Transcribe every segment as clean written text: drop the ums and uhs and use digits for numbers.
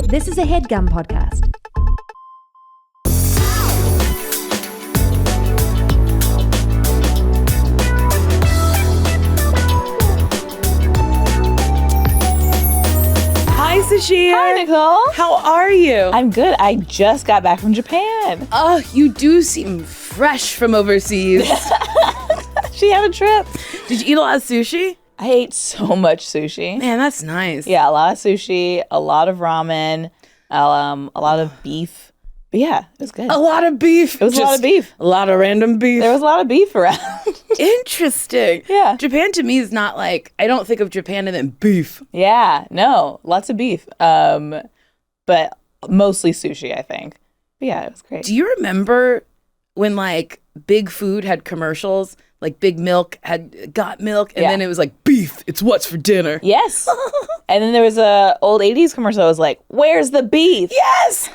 This is a Headgum podcast. Hi, Sasheer. Hi, Nicole. How are you? I'm good. I just got back from Japan. Oh, you do seem fresh from overseas. She had a trip. Did you eat a lot of sushi? I ate so much sushi. Man, that's nice. Yeah, a lot of sushi, a lot of ramen, a lot of beef. But yeah, it was good. A lot of beef. It was a lot of beef. A lot of random beef. There was a lot of beef around. Interesting. Yeah. Japan to me is not like, I don't think of Japan and then beef. Yeah, no, lots of beef. But mostly sushi, I think. But yeah, it was great. Do you remember when like Big Food had commercials? Like Big Milk had got milk, and then it was like, beef, it's what's for dinner. Yes. And then there was a old 80s commercial that was like, where's the beef? Yes!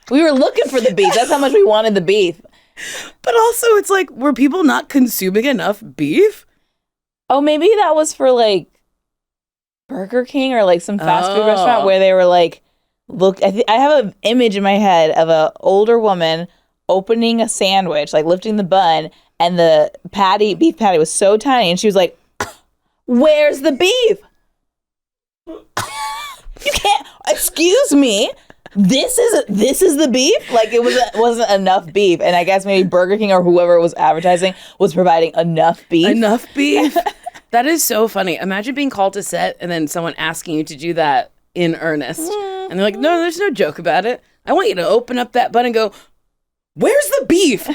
We were looking for the beef. That's how much we wanted the beef. But also, it's like, were people not consuming enough beef? Oh, maybe that was for like Burger King or like some fast food restaurant where they were like, look, I have an image in my head of an older woman opening a sandwich, like lifting the bun, and the beef patty was so tiny, and she was like, where's the beef? You can't, excuse me. This is the beef? Like it wasn't enough beef. And I guess maybe Burger King or whoever was advertising was providing enough beef. Enough beef? That is so funny. Imagine being called to set and then someone asking you to do that in earnest. And they're like, no, there's no joke about it. I want you to open up that bun and go, where's the beef?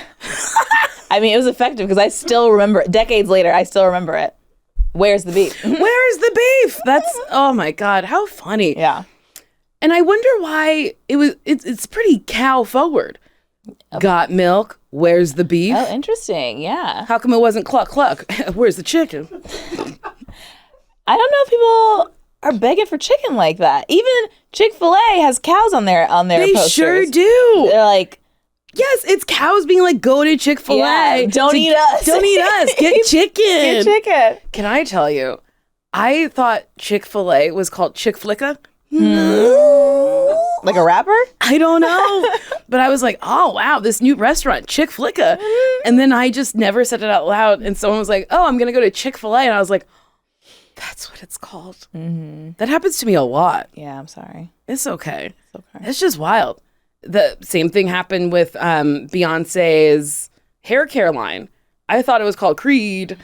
I mean, it was effective because I still remember, decades later, I still remember it. Where's the beef? Where's the beef? That's, oh my God, how funny. Yeah. And I wonder why it's pretty cow forward. Got milk, where's the beef? Oh, interesting. Yeah. How come it wasn't cluck cluck? Where's the chicken? I don't know if people are begging for chicken like that. Even Chick-fil-A has cows on their They posters. sure do. They're like, yes, it's cows being like, go to Chick-fil-A. yeah, don't eat us. Don't eat us. Get chicken. Get chicken. Can I tell you, I thought Chick-fil-A was called Chick-flicka. Like a rapper? I don't know. But I was like, oh, wow, this new restaurant, Chick-flicka. And then I just never said it out loud. And someone was like, oh, I'm going to go to Chick-fil-A. And I was like, that's what it's called. Mm-hmm. That happens to me a lot. Yeah, I'm sorry. It's okay. It's okay. It's just wild. The same thing happened with Beyonce's hair care line. I thought it was called Creed.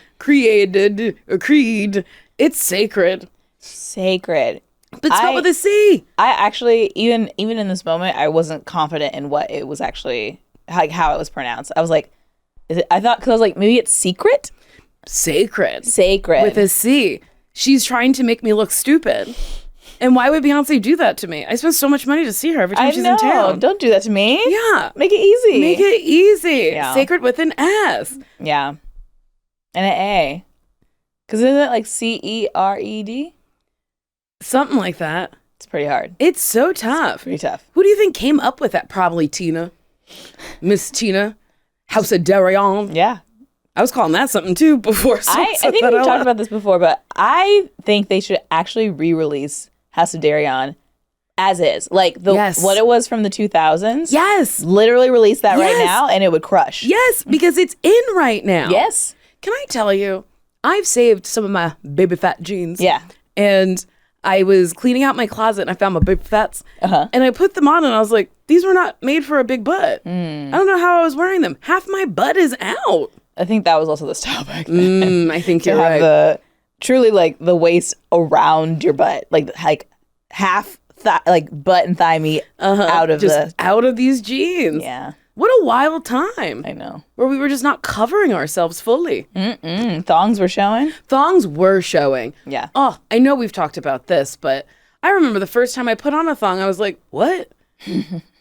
It's sacred. Sacred. But spelled with a C. I actually, even in this moment, I wasn't confident in what it was actually, like how it was pronounced. I was like, I thought, because I was like, maybe it's secret? Sacred. Sacred. With a C. She's trying to make me look stupid. And why would Beyonce do that to me? I spend so much money to see her every time she's in town. Don't do that to me. Yeah. Make it easy. Make it easy. Yeah. Sacred with an S. Yeah. And an A. Because isn't it like CERED? Something like that. It's pretty hard. It's so tough. Pretty tough. Who do you think came up with that? Probably Tina. Miss Tina. House of Darion. Yeah. I was calling that something too before. So I think we've talked about this before, but I think they should actually re-release House of Darion as is. Like what it was from the 2000s. Yes. Literally release that right now and it would crush. Yes, because it's in right now. Yes. Can I tell you, I've saved some of my baby fat jeans. Yeah. And I was cleaning out my closet and I found my baby fats. And I put them on and I was like, these were not made for a big butt. I don't know how I was wearing them. Half my butt is out. I think that was also this topic. I think you're right. Truly like the waist around your butt. Like half like butt and thigh meat out of out of these jeans. Yeah. What a wild time. I know. Where we were just not covering ourselves fully. Thongs were showing? Thongs were showing. Yeah. Oh, I know we've talked about this, but I remember the first time I put on a thong, I was like, what?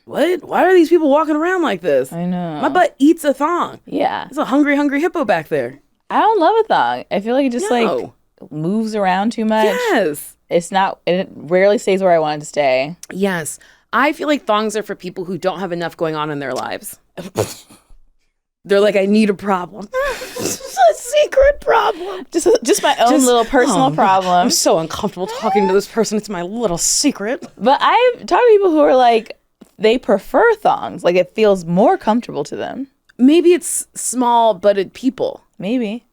What? Why are these people walking around like this? I know. My butt eats a thong. Yeah. It's a hungry hippo back there. I don't love a thong. I feel like it just like moves around too much. Yes. It rarely stays where I want it to stay. Yes. I feel like thongs are for people who don't have enough going on in their lives. They're like, I need a problem. It's a secret problem. Just my own little personal problem. I'm so uncomfortable talking to this person. It's my little secret. But I've talked to people who are like, they prefer thongs. Like, it feels more comfortable to them. Maybe it's small butted people. Maybe.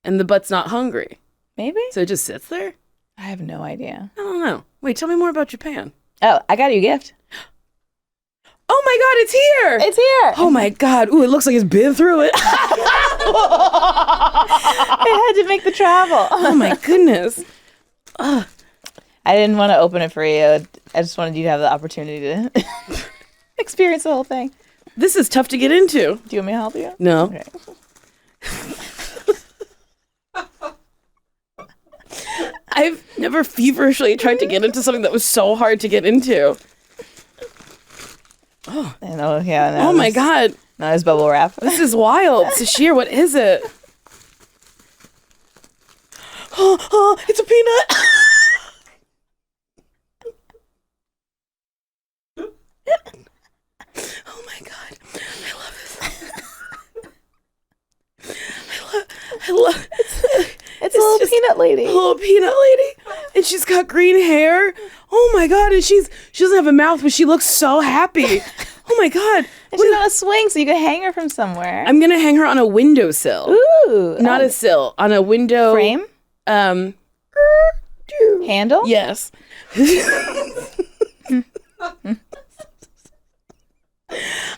And the butt's not hungry. Maybe. So it just sits there? I have no idea. I don't know. Wait, tell me more about Japan. Oh, I got you a gift. Oh my God, it's here. It's here. Oh my God. Ooh, it looks like it's been through it. I had to make the travel. Oh my goodness. I didn't want to open it for you. I just wanted you to have the opportunity to experience the whole thing. This is tough to get into. Do you want me to help you? No. Okay. I've never feverishly tried to get into something that was so hard to get into. I know, yeah. No, Oh my God. No, it's bubble wrap. This is wild. Sasheer, what is it? Oh, it's a peanut. Oh my God. I love this. I love It's a little just peanut lady. a little peanut lady. And she's got green hair. Oh my God. And she doesn't have a mouth, but she looks so happy. Oh my God. And she's on a swing, so you can hang her from somewhere. I'm going to hang her on a windowsill. Ooh. Not a sill, on a window. frame? Um, Handle? yes.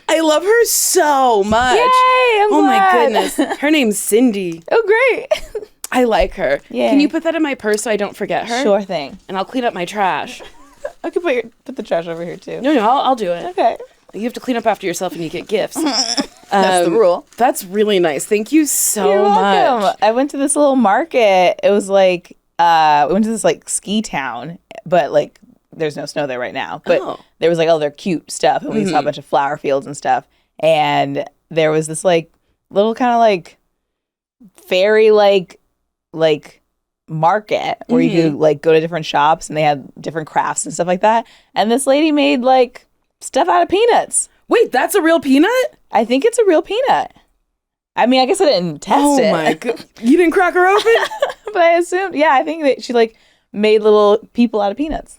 I love her so much. Yay, I'm Oh my glad. goodness. Her name's Cindy. Oh, great. I like her. Yay. Can you put that in my purse so I don't forget her? Sure thing. And I'll clean up my trash. I could put the trash over here, too. No, I'll do it. Okay. You have to clean up after yourself and you get gifts. That's the rule. That's really nice. Thank you so You're welcome. much. I went to this little market. It was like, we went to this like ski town, but like there's no snow there right now. But Oh. there was like all their cute stuff, and we saw a bunch of flower fields and stuff. And there was this like little kind of like fairy like market where you could like go to different shops and they had different crafts and stuff like that. And this lady made like stuff out of peanuts. Wait, that's a real peanut? I think it's a real peanut. I mean, I guess I didn't test it. Oh my God. You didn't crack her open? But I assumed, yeah, I think that she like made little people out of peanuts.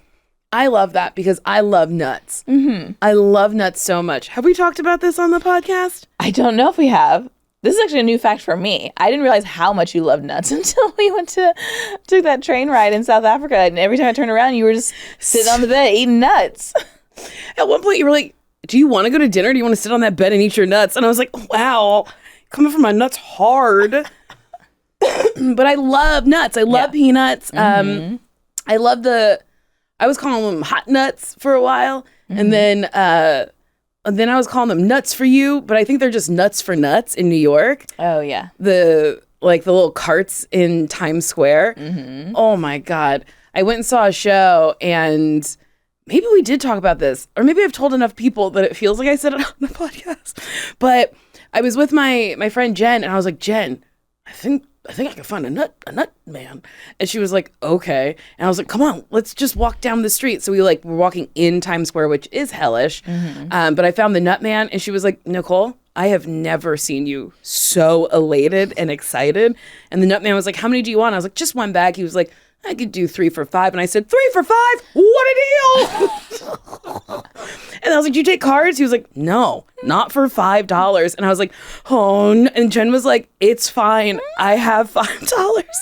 I love that because I love nuts. Mm-hmm. I love nuts so much. Have we talked about this on the podcast? I don't know if we have. This is actually a new fact for me. I didn't realize how much you love nuts until we took that train ride in South Africa. And every time I turned around, you were just sitting on the bed eating nuts. At one point, you were like, do you want to go to dinner? Do you want to sit on that bed and eat your nuts? And I was like, wow, coming from my nuts hard. But I love nuts. I love peanuts. I love I was calling them hot nuts for a while. And then I was calling them nuts for you. But I think they're just nuts for nuts in New York. Oh, yeah. The little carts in Times Square. Oh my God. I went and saw a show and maybe we did talk about this, or maybe I've told enough people that it feels like I said it on the podcast. But I was with my friend Jen, and I was like, Jen, I think I can find a nut man. And she was like, okay. And I was like, come on, let's just walk down the street. So we were walking in Times Square, which is hellish. But I found the nut man, and she was like, Nicole, I have never seen you so elated and excited. And the nut man was like, how many do you want? I was like, just one bag. He was like, I could do 3 for $5. And I said, 3 for $5? What a deal. And I was like, do you take cards? He was like, no, not for $5. And I was like, oh, no. And Jen was like, it's fine. I have $5.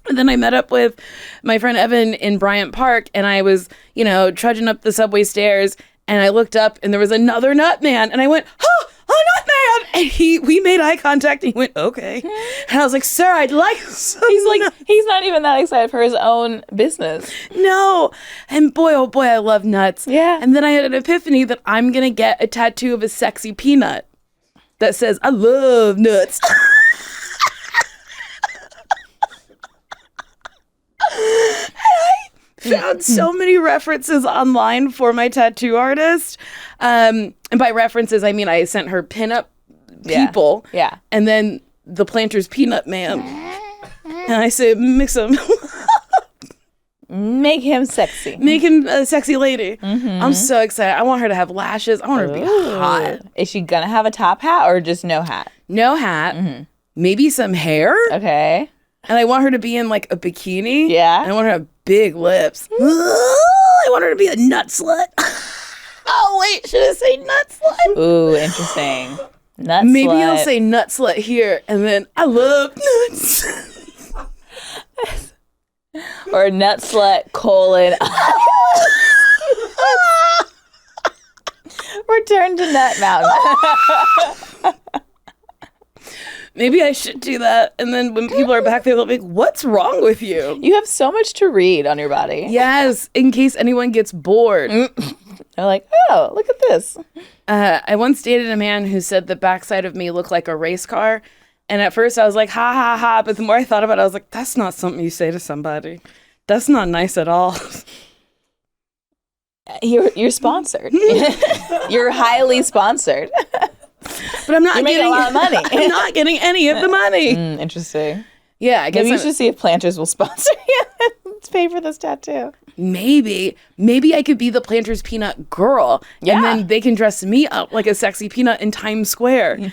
And then I met up with my friend Evan in Bryant Park, and I was, trudging up the subway stairs, and I looked up, and there was another nut man, and I went, oh, a nut man! And we made eye contact, and he went, okay. And I was like, sir, I'd like some nuts. He's not even that excited for his own business. No. And boy, oh boy, I love nuts. Yeah. And then I had an epiphany that I'm going to get a tattoo of a sexy peanut that says, I love nuts. Found so many references online for my tattoo artist. And by references, I mean I sent her pinup people. Yeah. And then the Planters Peanut Man. And I said, mix them. Make him sexy. Make him a sexy lady. I'm so excited. I want her to have lashes. I want her to be hot. Is she gonna have a top hat or just no hat? No hat. Maybe some hair. Okay. And I want her to be in like a bikini. Yeah. And I want her to have big lips. I want her to be a nut slut. Oh, wait. Should I say nut slut? Ooh, interesting. Nut Maybe slut. I'll say nut slut here. And then I love nuts. Or nut slut : Return to Nut Mountain. Maybe I should do that. And then when people are back there, they'll be like, what's wrong with you? You have so much to read on your body. Yes, in case anyone gets bored. They're like, oh, look at this. I once dated a man who said the backside of me looked like a race car. And at first I was like, ha, ha, ha. But the more I thought about it, I was like, that's not something you say to somebody. That's not nice at all. You're sponsored. You're highly sponsored. But I'm not You're making getting a lot of money. I'm not getting any of the money. Interesting. Yeah, I guess Maybe you should see if Planters will sponsor you. Let's pay for this tattoo. maybe I could be the Planters peanut girl. Yeah. And then they can dress me up like a sexy peanut in Times Square. In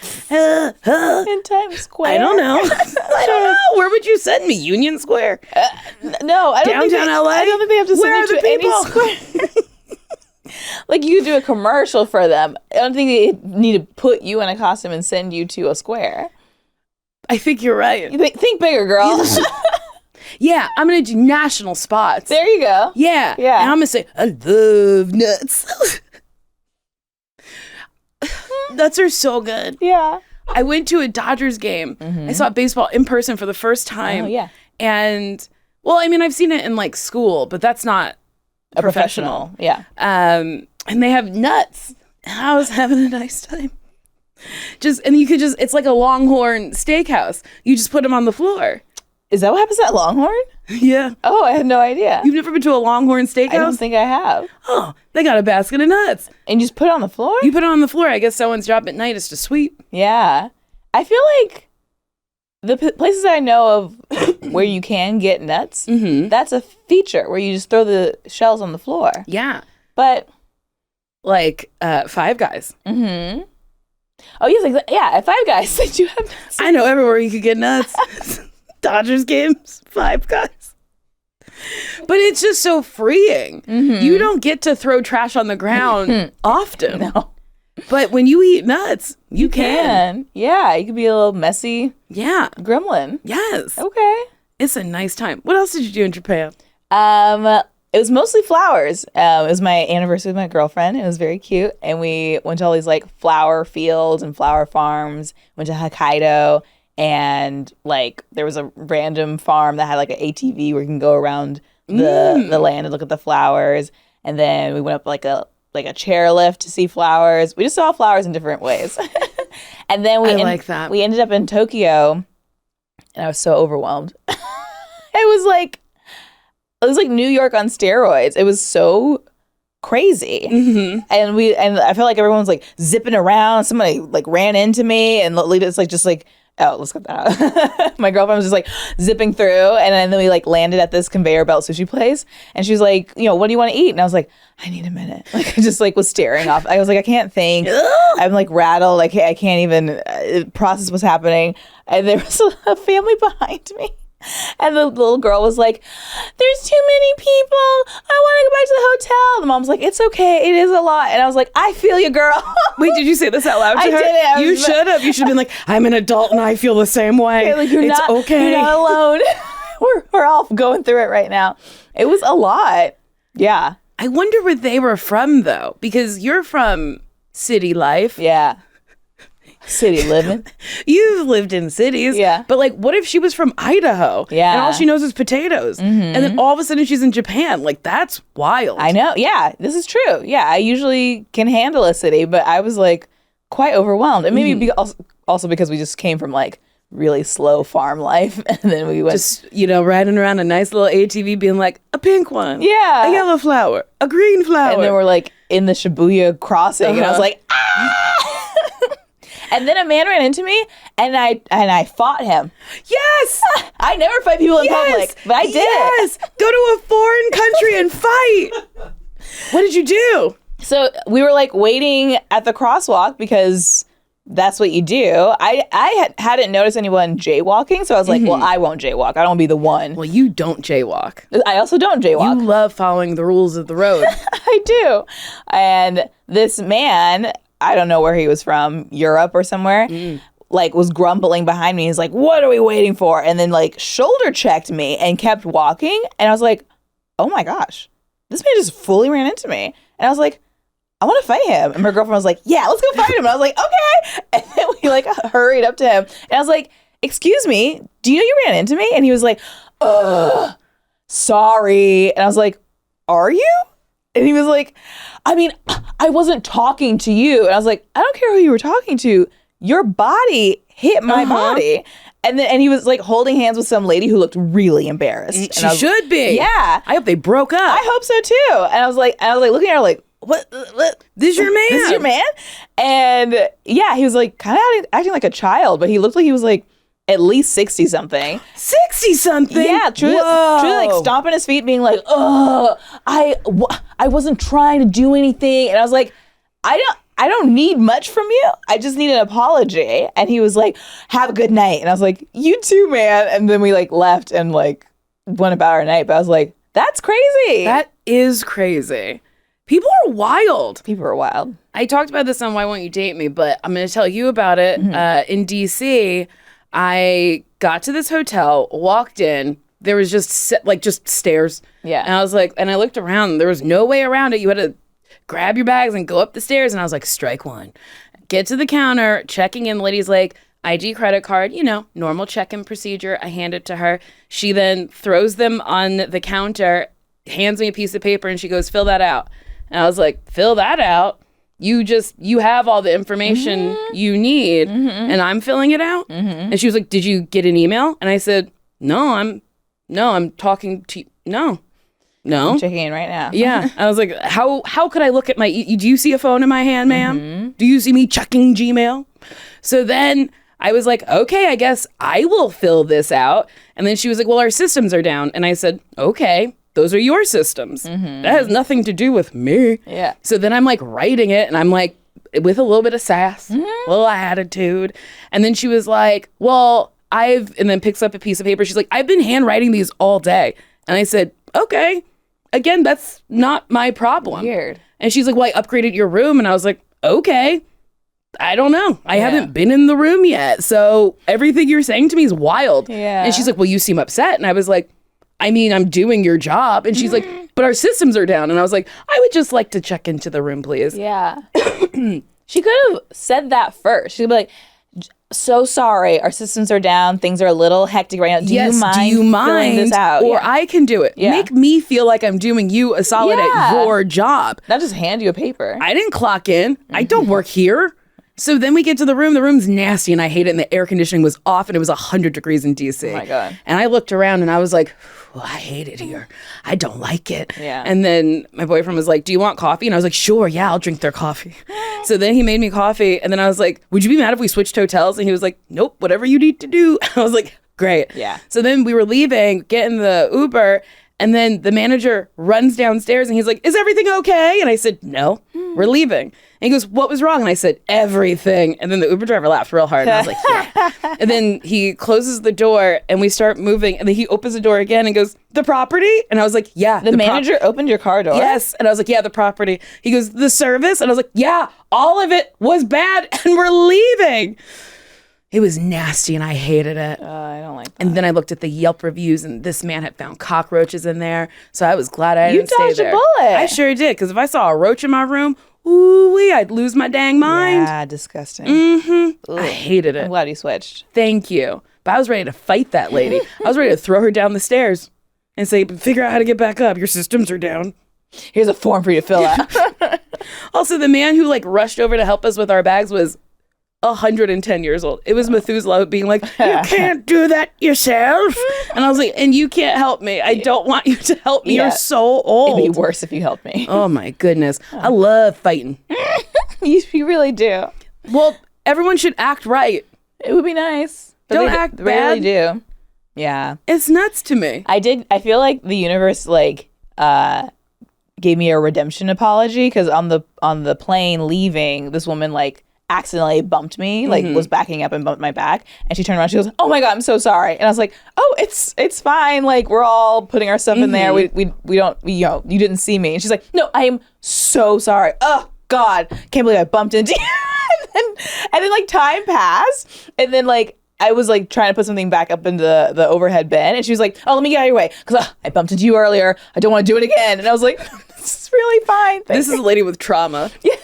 Times Square. I don't know. I don't know. Where would you send me? Union Square? No, I don't Downtown think LA? I don't think they have to send Where you are to the any people? square. Like, you could do a commercial for them. I don't think they need to put you in a costume and send you to a square. I think you're right. You think bigger, girl. Yeah, I'm going to do national spots. There you go. Yeah. Yeah. And I'm going to say, I love nuts. Nuts are so good. Yeah. I went to a Dodgers game. I saw baseball in person for the first time. Oh, yeah. And, well, I mean, I've seen it in like school, but that's not A professional. Yeah. And they have nuts. And I was having a nice time. It's like a Longhorn steakhouse. You just put them on the floor. Is that what happens at Longhorn? Yeah. Oh, I had no idea. You've never been to a Longhorn steakhouse? I don't think I have. Oh, they got a basket of nuts. And you just put it on the floor? You put it on the floor. I guess someone's job at night is to sweep. Yeah. I feel like the places I know of where you can get nuts, that's a feature where you just throw the shells on the floor. Yeah. But Like Five Guys. oh, yes, at Five Guys, they do have nuts. I know everywhere you could get nuts. Dodgers games, Five Guys. But it's just so freeing. You don't get to throw trash on the ground often. No. But when you eat nuts, you can. Yeah, you could be a little messy Yeah. gremlin. Yes. Okay. It's a nice time. What else did you do in Japan? It was mostly flowers. It was my anniversary with my girlfriend. It was very cute. And we went to all these like flower fields and flower farms. Went to Hokkaido, and like there was a random farm that had like an ATV where you can go around the land and look at the flowers. And then we went up like a chairlift to see flowers. We just saw flowers in different ways. And then we like that. We ended up in Tokyo, and I was so overwhelmed. It was like New York on steroids. It was so crazy. And I felt like everyone was like zipping around. Somebody like ran into me, and it's like just like, oh, let's cut that out. My girlfriend was just like zipping through, and then we like landed at this conveyor belt sushi place, and she was like, what do you want to eat? And I was like, I need a minute. Like, I just like was staring off. I was like, I can't think. I'm like rattled. Like, I can't even process what's happening. And there was a family behind me. And the little girl was like, there's too many people. I want to go back to the hotel. The mom's like, it's okay. It is a lot. And I was like, I feel you, girl. Wait, did you say this out loud to I her? did it. You should have. You should have been like, I'm an adult and I feel the same way. Like, you're it's not, okay. You're not alone. we're all going through it right now. It was a lot. Yeah. I wonder where they were from, though, because you're from city life. Yeah. City living. You've lived in cities. Yeah. But like, what if she was from Idaho? Yeah. And all she knows is potatoes. And then all of a sudden she's in Japan. Like, that's wild. I know. Yeah, this is true. Yeah, I usually can handle a city, but I was like quite overwhelmed. And maybe also because we just came from like really slow farm life, and then we went Just, riding around a nice little ATV being like, a pink one. Yeah. A yellow flower. A green flower. and then we're like in the Shibuya crossing, and I was like, ah! And then a man ran into me, and I fought him. Yes. I never fight people in public, but I did. Yes. Go to a foreign country and fight. What did you do? So we were like waiting at the crosswalk because that's what you do. I hadn't noticed anyone jaywalking, so I was like, well, I won't jaywalk. I don't want to be the one. Well, you don't jaywalk. I also don't jaywalk. You love following the rules of the road. I do. And this man, I don't know where he was from, Europe or somewhere, like was grumbling behind me. He's like, what are we waiting for? And then like shoulder checked me and kept walking. And I was like, oh my gosh, this man just fully ran into me. And I was like, I want to fight him. And my girlfriend was like, yeah, let's go fight him. And I was like, okay. And then we like hurried up to him. And I was like, excuse me, do you know you ran into me? And he was like, sorry. And I was like, are you? And he was like, I mean, I wasn't talking to you. And I was like, I don't care who you were talking to. Your body hit my body. And he was like holding hands with some lady who looked really embarrassed. She should be. Yeah. I hope they broke up. I hope so too. And I was like looking at her like, what? This your man? This is your man? And yeah, he was like kind of acting like a child, but he looked like he was like at least 60 something. 60 something? Yeah, truly like stomping his feet, being like, I wasn't trying to do anything. And I was like, I don't need much from you. I just need an apology. And he was like, have a good night. And I was like, you too, man. And then we like left and like went about our night. But I was like, that's crazy. That is crazy. People are wild. People are wild. I talked about this on Why Won't You Date Me, but I'm going to tell you about it. In DC, I got to this hotel, walked in. There was just stairs. Yeah. And I was like, and I looked around. There was no way around it. You had to grab your bags and go up the stairs. And I was like, strike one. Get to the counter, checking in. The lady's like, ID, credit card, normal check-in procedure. I hand it to her. She then throws them on the counter, hands me a piece of paper, and she goes, fill that out. And I was like, fill that out? You have all the information you need, and I'm filling it out? And she was like, did you get an email? And I said, no, I'm talking to you. No. I'm checking in right now. Yeah. I was like, how could I look at do you see a phone in my hand, ma'am? Do you see me checking Gmail? So then I was like, okay, I guess I will fill this out. And then she was like, well, our systems are down. And I said, okay. Those are your systems. That has nothing to do with me. Yeah. So then I'm like writing it and I'm like with a little bit of sass, a little attitude. And then she was like, well, and then picks up a piece of paper. She's like, I've been handwriting these all day. And I said, okay, again, that's not my problem. Weird. And she's like, well, I upgraded your room. And I was like, okay, I don't know. I haven't been in the room yet. So everything you're saying to me is wild. Yeah. And she's like, well, you seem upset. And I was like, I mean, I'm doing your job. And she's like, but our systems are down. And I was like, I would just like to check into the room, please. Yeah. She could have said that first. She could be like, so sorry, our systems are down. Things are a little hectic right now. Do you mind filling this out? Or I can do it. Yeah. Make me feel like I'm doing you a solid at your job. Not just hand you a paper. I didn't clock in. I don't work here. So then we get to the room. The room's nasty and I hate it. And the air conditioning was off and it was 100 degrees in DC. Oh my God. And I looked around and I was like, well, I hate it here. I don't like it. Yeah. And then my boyfriend was like, do you want coffee? And I was like, sure, yeah, I'll drink their coffee. So then he made me coffee. And then I was like, would you be mad if we switched hotels? And he was like, nope, whatever you need to do. I was like, great. Yeah. So then we were leaving, getting the Uber. And then the manager runs downstairs and he's like, is everything okay? And I said, no, we're leaving. And he goes, what was wrong? And I said, everything. And then the Uber driver laughed real hard. And I was like, yeah. And then he closes the door and we start moving. And then he opens the door again and goes, the property? And I was like, yeah. The manager opened your car door? Yes. And I was like, yeah, the property. He goes, the service? And I was like, yeah, all of it was bad and we're leaving. It was nasty and I hated it. I don't like that. And then I looked at the Yelp reviews and this man had found cockroaches in there. So I was glad I didn't stay there. You dodged a bullet. I sure did. Because if I saw a roach in my room, ooh-wee, I'd lose my dang mind. Yeah, disgusting. I hated it. I'm glad you switched. Thank you. But I was ready to fight that lady. I was ready to throw her down the stairs and say, figure out how to get back up. Your systems are down. Here's a form for you to fill out. Also, the man who rushed over to help us with our bags was 110 years old. It was Methuselah being like, you can't do that yourself. And I was like, and you can't help me. I don't want you to help me. Yeah. You're so old. It'd be worse if you helped me. Oh my goodness. I love fighting. You really do. Well, Everyone should act right. It would be nice. But Don't they act rarely bad. do. Yeah. It's nuts to me. I feel like the universe gave me a redemption apology because on the plane leaving, this woman accidentally bumped me, was backing up and bumped my back, and she turned around, she goes, "Oh my God, I'm so sorry." And I was like, "Oh, it's fine, we're all putting our stuff in there, we don't, you didn't see me." And she's like, "No, I am so sorry. Oh God, can't believe I bumped into you." and then time passed, and then I was trying to put something back up into the overhead bin, and she was like, "Oh, let me get out of your way because I bumped into you earlier. I don't want to do it again." And I was like, "This is really fine." This is a lady with trauma. Yeah.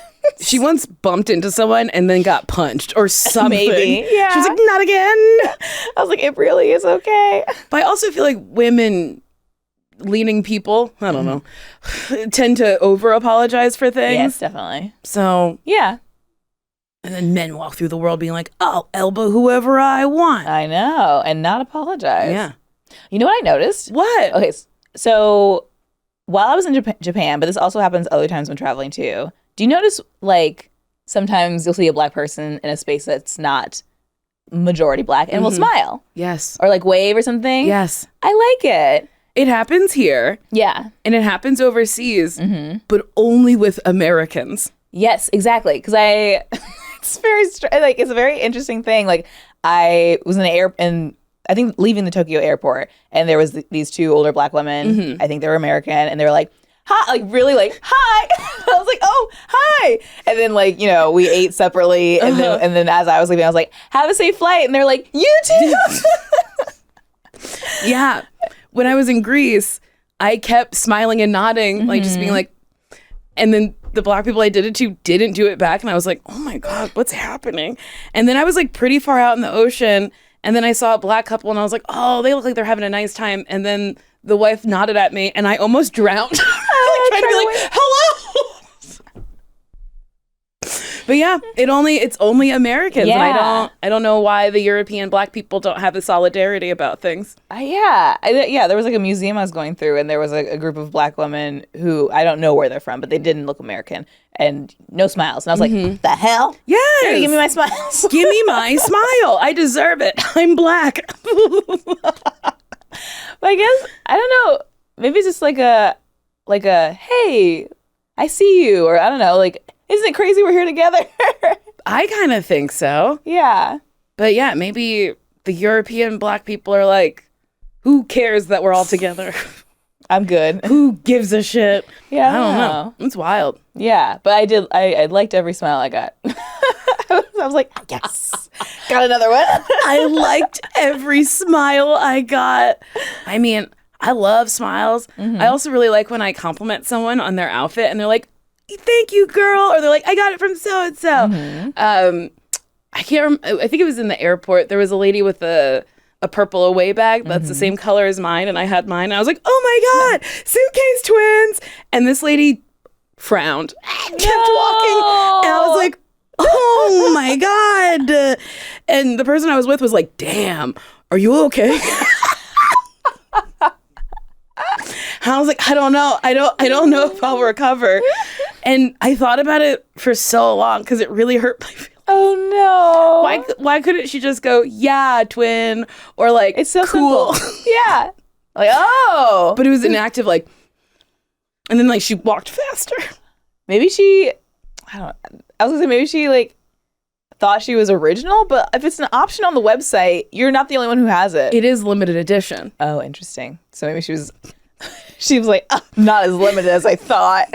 She once bumped into someone and then got punched or something. Maybe, yeah. She was like, "Not again." I was like, "It really is okay." But I also feel like women, leading people, I don't know, tend to over apologize for things. Yes, definitely. So Yeah. and then men walk through the world being like, "I'll elbow whoever I want." I know, and not apologize. Yeah. You know what I noticed? What? Okay, so while I was in Japan, but this also happens other times when traveling too. Do you notice sometimes you'll see a black person in a space that's not majority black and will smile Yes. or wave or something? Yes. I like it. It happens here Yeah. and it happens overseas, but only with Americans. Yes, exactly. Because it's very it's a very interesting thing. I was in I think leaving the Tokyo airport, and there was these two older black women. I think they were American, and they were like, "Hi," really hi. I was like, "Oh, hi." And then we ate separately, and then as I was leaving, I was like, "Have a safe flight," and they're like, "You too." Yeah. When I was in Greece, I kept smiling and nodding, just being like, and then the black people I did it to didn't do it back, and I was like, "Oh my God, what's happening?" And then I was pretty far out in the ocean, and then I saw a black couple, and I was like, "Oh, they look like they're having a nice time." And then the wife nodded at me, and I almost drowned. Trying to be like, "Hello." But yeah, it's only Americans, and I don't know why the European black people don't have the solidarity about things. Yeah, there was a museum I was going through, and there was a group of black women who I don't know where they're from, but they didn't look American, and no smiles. And I was like, "The hell? Yes. Here, give me my smiles. Give me my smile. I deserve it. I'm black." But I guess I don't know. Maybe it's just like a "Hey, I see you," or I don't know, "Isn't it crazy we're here together?" I kind of think so. Yeah. But yeah, maybe the European black people are like, "Who cares that we're all together? I'm good." Who gives a shit?" Yeah, I don't know. It's wild. Yeah, but I liked every smile I got. I was like, "Yes, got another one." I liked every smile I got. I mean, I love smiles. I also really like when I compliment someone on their outfit and they're like, "Thank you, girl," or they're like, "I got it from so and so." I can't I think it was in the airport. There was a lady with a purple away bag that's the same color as mine, and I had mine, and I was like, "Oh my God, suitcase twins!" And this lady frowned, kept walking, and I was like, "Oh my God!" And the person I was with was like, "Damn, are you okay?" I was like, "I don't know. I don't know if I'll recover." And I thought about it for so long because it really hurt my feelings. Oh no! Why couldn't she just go, "Yeah, twin," or It's so cool? simple. Yeah. Oh. But it was inactive, and then she walked faster. Maybe she, I don't know. I was gonna say maybe she thought she was original, but if it's an option on the website, you're not the only one who has it. It is limited edition. Oh, interesting. So maybe she was like, "Oh, not as limited as I thought."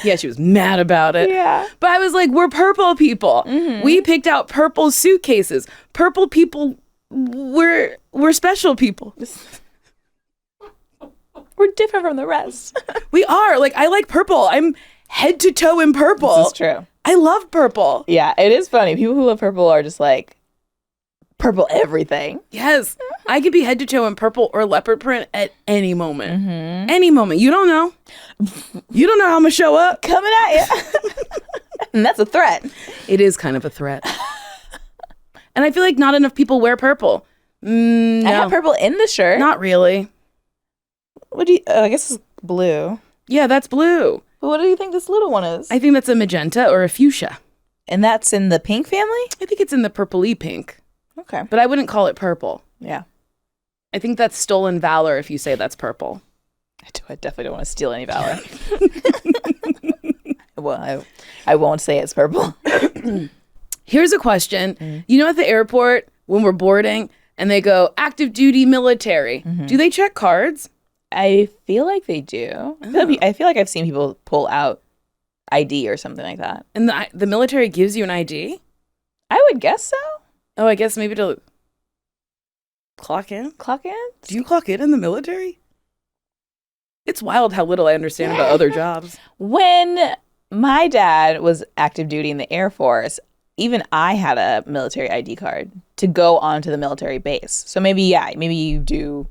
Yeah, she was mad about it. Yeah. But I was like, we're purple people. We picked out purple suitcases. Purple people, we're special people. We're different from the rest. We are. I like purple. I'm head to toe in purple. This is true. I love purple. Yeah, it is funny. People who love purple are just purple everything. Yes. I could be head to toe in purple or leopard print at any moment. Any moment. You don't know. You don't know how I'm going to show up. Coming at you. And that's a threat. It is kind of a threat. And I feel like not enough people wear purple. No. I have purple in the shirt. Not really. What do you, I guess it's blue. Yeah, that's blue. But what do you think this little one is? I think that's a magenta or a fuchsia. And that's in the pink family? I think it's in the purpley pink, Okay. but I wouldn't call it purple. Yeah. I think that's stolen valor if you say that's purple. I definitely don't want to steal any valor. Well, I won't say it's purple. Here's a question. You know, at the airport when we're boarding and they go active duty military, do they check cards? I feel like they do. I feel like I've seen people pull out ID or something like that. And the military gives you an ID? I would guess so. Oh, I guess maybe to clock in? Clock in? Do you clock in the military? It's wild how little I understand about other jobs. When my dad was active duty in the Air Force, even I had a military ID card to go onto the military base. So maybe you do.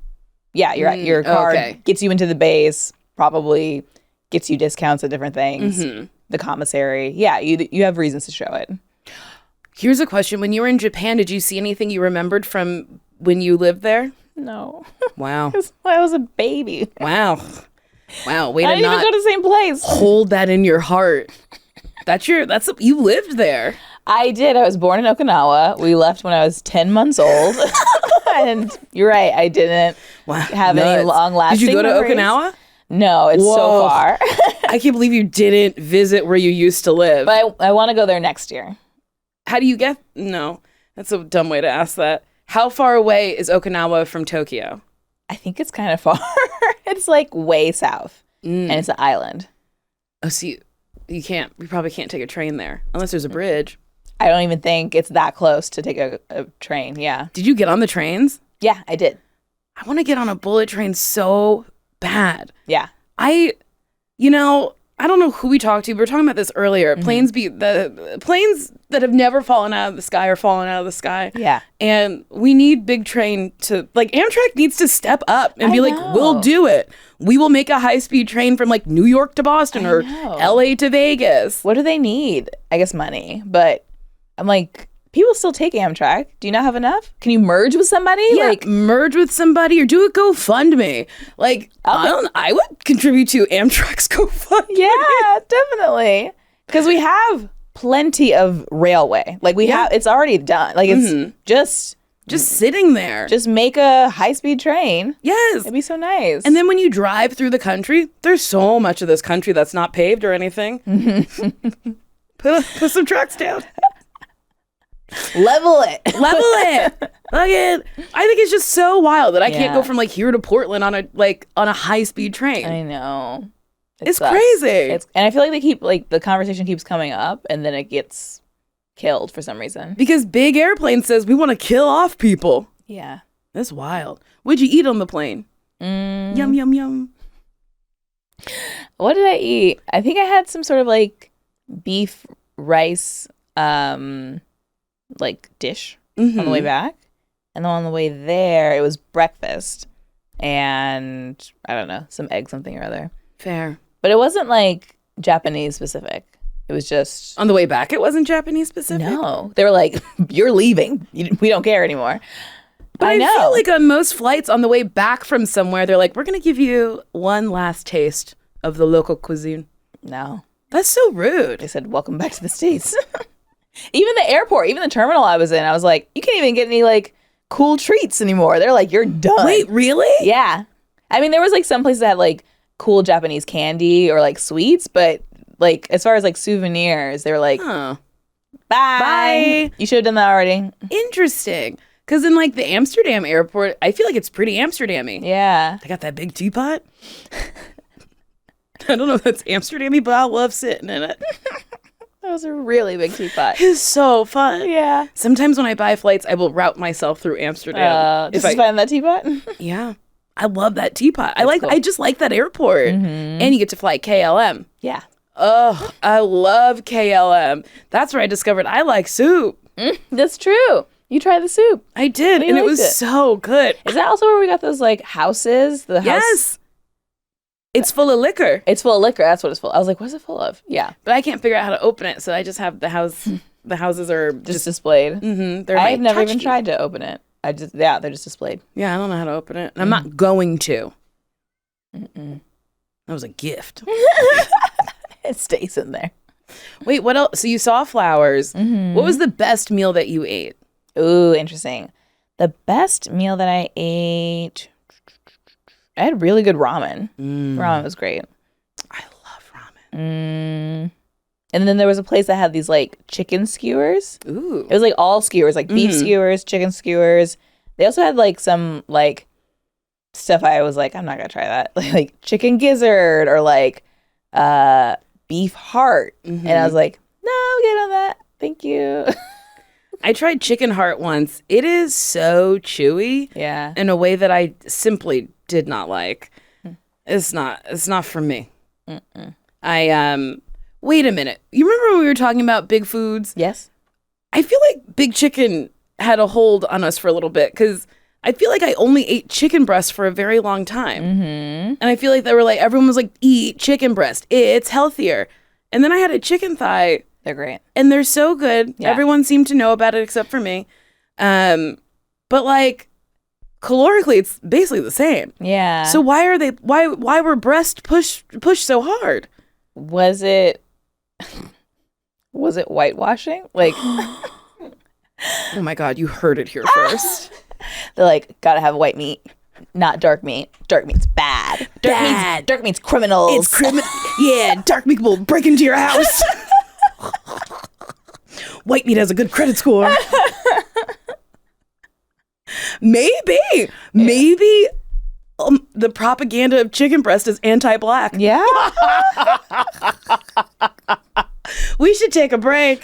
Yeah, your card gets you into the base, probably gets you discounts at different things. The commissary. Yeah, you have reasons to show it. Here's a question. When you were in Japan, did you see anything you remembered from when you lived there? No. Wow. I was a baby. Wow. Way I to didn't even go to the same place. Hold that in your heart. You lived there. I did. I was born in Okinawa. We left when I was 10 months old. And you're right, I didn't have any long-lasting Did you go to memories. Okinawa? No, it's so far. I can't believe you didn't visit where you used to live. But I want to go there next year. How do you get... No, that's a dumb way to ask that. How far away is Okinawa from Tokyo? I think it's kind of far. It's like way south. And it's an island. Oh, see, you probably can't take a train there unless there's a bridge. I don't even think it's that close to take a train. Yeah. Did you get on the trains? Yeah, I did. I want to get on a bullet train so bad. Yeah. I don't know who we talked to, but we were talking about this earlier. Planes that have never fallen out of the sky are falling out of the sky. Yeah. And we need big train to, like, Amtrak needs to step up and be like, we'll do it. We will make a high-speed train from, like, New York to Boston or LA to Vegas. What do they need? I guess money. But I'm like, people still take Amtrak. Do you not have enough? Can you merge with somebody? Yeah, merge with somebody or do a GoFundMe. Like, I would contribute to Amtrak's GoFundMe. Yeah, definitely. Because we have plenty of railway. Like, it's already done. Like, it's just sitting there. Just make a high-speed train. Yes. It'd be so nice. And then when you drive through the country, there's so much of this country that's not paved or anything. Put some tracks down. Level it. Look at. I think it's just so wild that I can't go from like here to Portland on a high-speed train. I know. It's crazy. And I feel like they keep the conversation keeps coming up and then it gets killed for some reason. Because Big Airplane says we want to kill off people. Yeah. That's wild. What'd you eat on the plane? Yum, yum, yum. What did I eat? I think I had some sort of like beef rice dish on the way back. And then on the way there, it was breakfast. And I don't know, some egg something or other. Fair. But it wasn't like Japanese specific. It was just... On the way back, it wasn't Japanese specific? No. They were like, you're leaving. We don't care anymore. But I feel like on most flights on the way back from somewhere, they're like, we're going to give you one last taste of the local cuisine. No. That's so rude. They said, welcome back to the States. Even the airport, even the terminal I was in, I was like, you can't even get any like cool treats anymore. They're like, you're done. Wait, really? Yeah. I mean, there was like some places that had like cool Japanese candy or like sweets, but like as far as like souvenirs, they were like, bye. You should have done that already. Interesting. Because in like the Amsterdam airport, I feel like it's pretty Amsterdam-y. Yeah. They got that big teapot. I don't know if that's Amsterdam-y, but I love sitting in it. That was a really big teapot. It's so fun. Yeah. Sometimes when I buy flights, I will route myself through Amsterdam. Just to find that teapot? Yeah. I love that teapot. I just like that airport. And you get to fly KLM. Yeah. Oh, I love KLM. That's where I discovered I like soup. That's true. You tried the soup. I did, and it was so good. Is that also where we got those like houses? Yes. It's full of liquor. It's full of liquor. That's what it's full of. I was like, what's it full of? Yeah. But I can't figure out how to open it, so I just have the houses are just displayed. I've never even tchotchke. tried to open it. They're just displayed. Yeah, I don't know how to open it. And I'm not going to. That was a gift. It stays in there. Wait, what else? So you saw flowers. What was the best meal that you ate? Ooh, interesting. The best meal that I ate, I had really good ramen. Ramen was great. I love ramen. And then there was a place that had these like chicken skewers. Ooh. It was like all skewers, like beef skewers, chicken skewers. They also had like some like stuff I was like, I'm not gonna try that. Like chicken gizzard or like beef heart. And I was like, no, get on that. Thank you. I tried chicken heart once. It is so chewy. Yeah. In a way that I simply did not like. It's not for me. Wait a minute. You remember when we were talking about big foods? Yes. I feel like big chicken had a hold on us for a little bit because I feel like I only ate chicken breast for a very long time. And I feel like everyone was like, eat chicken breast. It's healthier. And then I had a chicken thigh. They're great. And they're so good. Yeah. Everyone seemed to know about it except for me. But like calorically, it's basically the same. Yeah. So why were breasts pushed so hard? Was it whitewashing? Like, Oh my God, you heard it here first. they're like, gotta have white meat, not dark meat. Dark meat's bad. Dark meat's criminals. It's criminal. Yeah, dark meat will break into your house. White meat has a good credit score. Maybe the propaganda of chicken breast is anti-black. Yeah. We should take a break.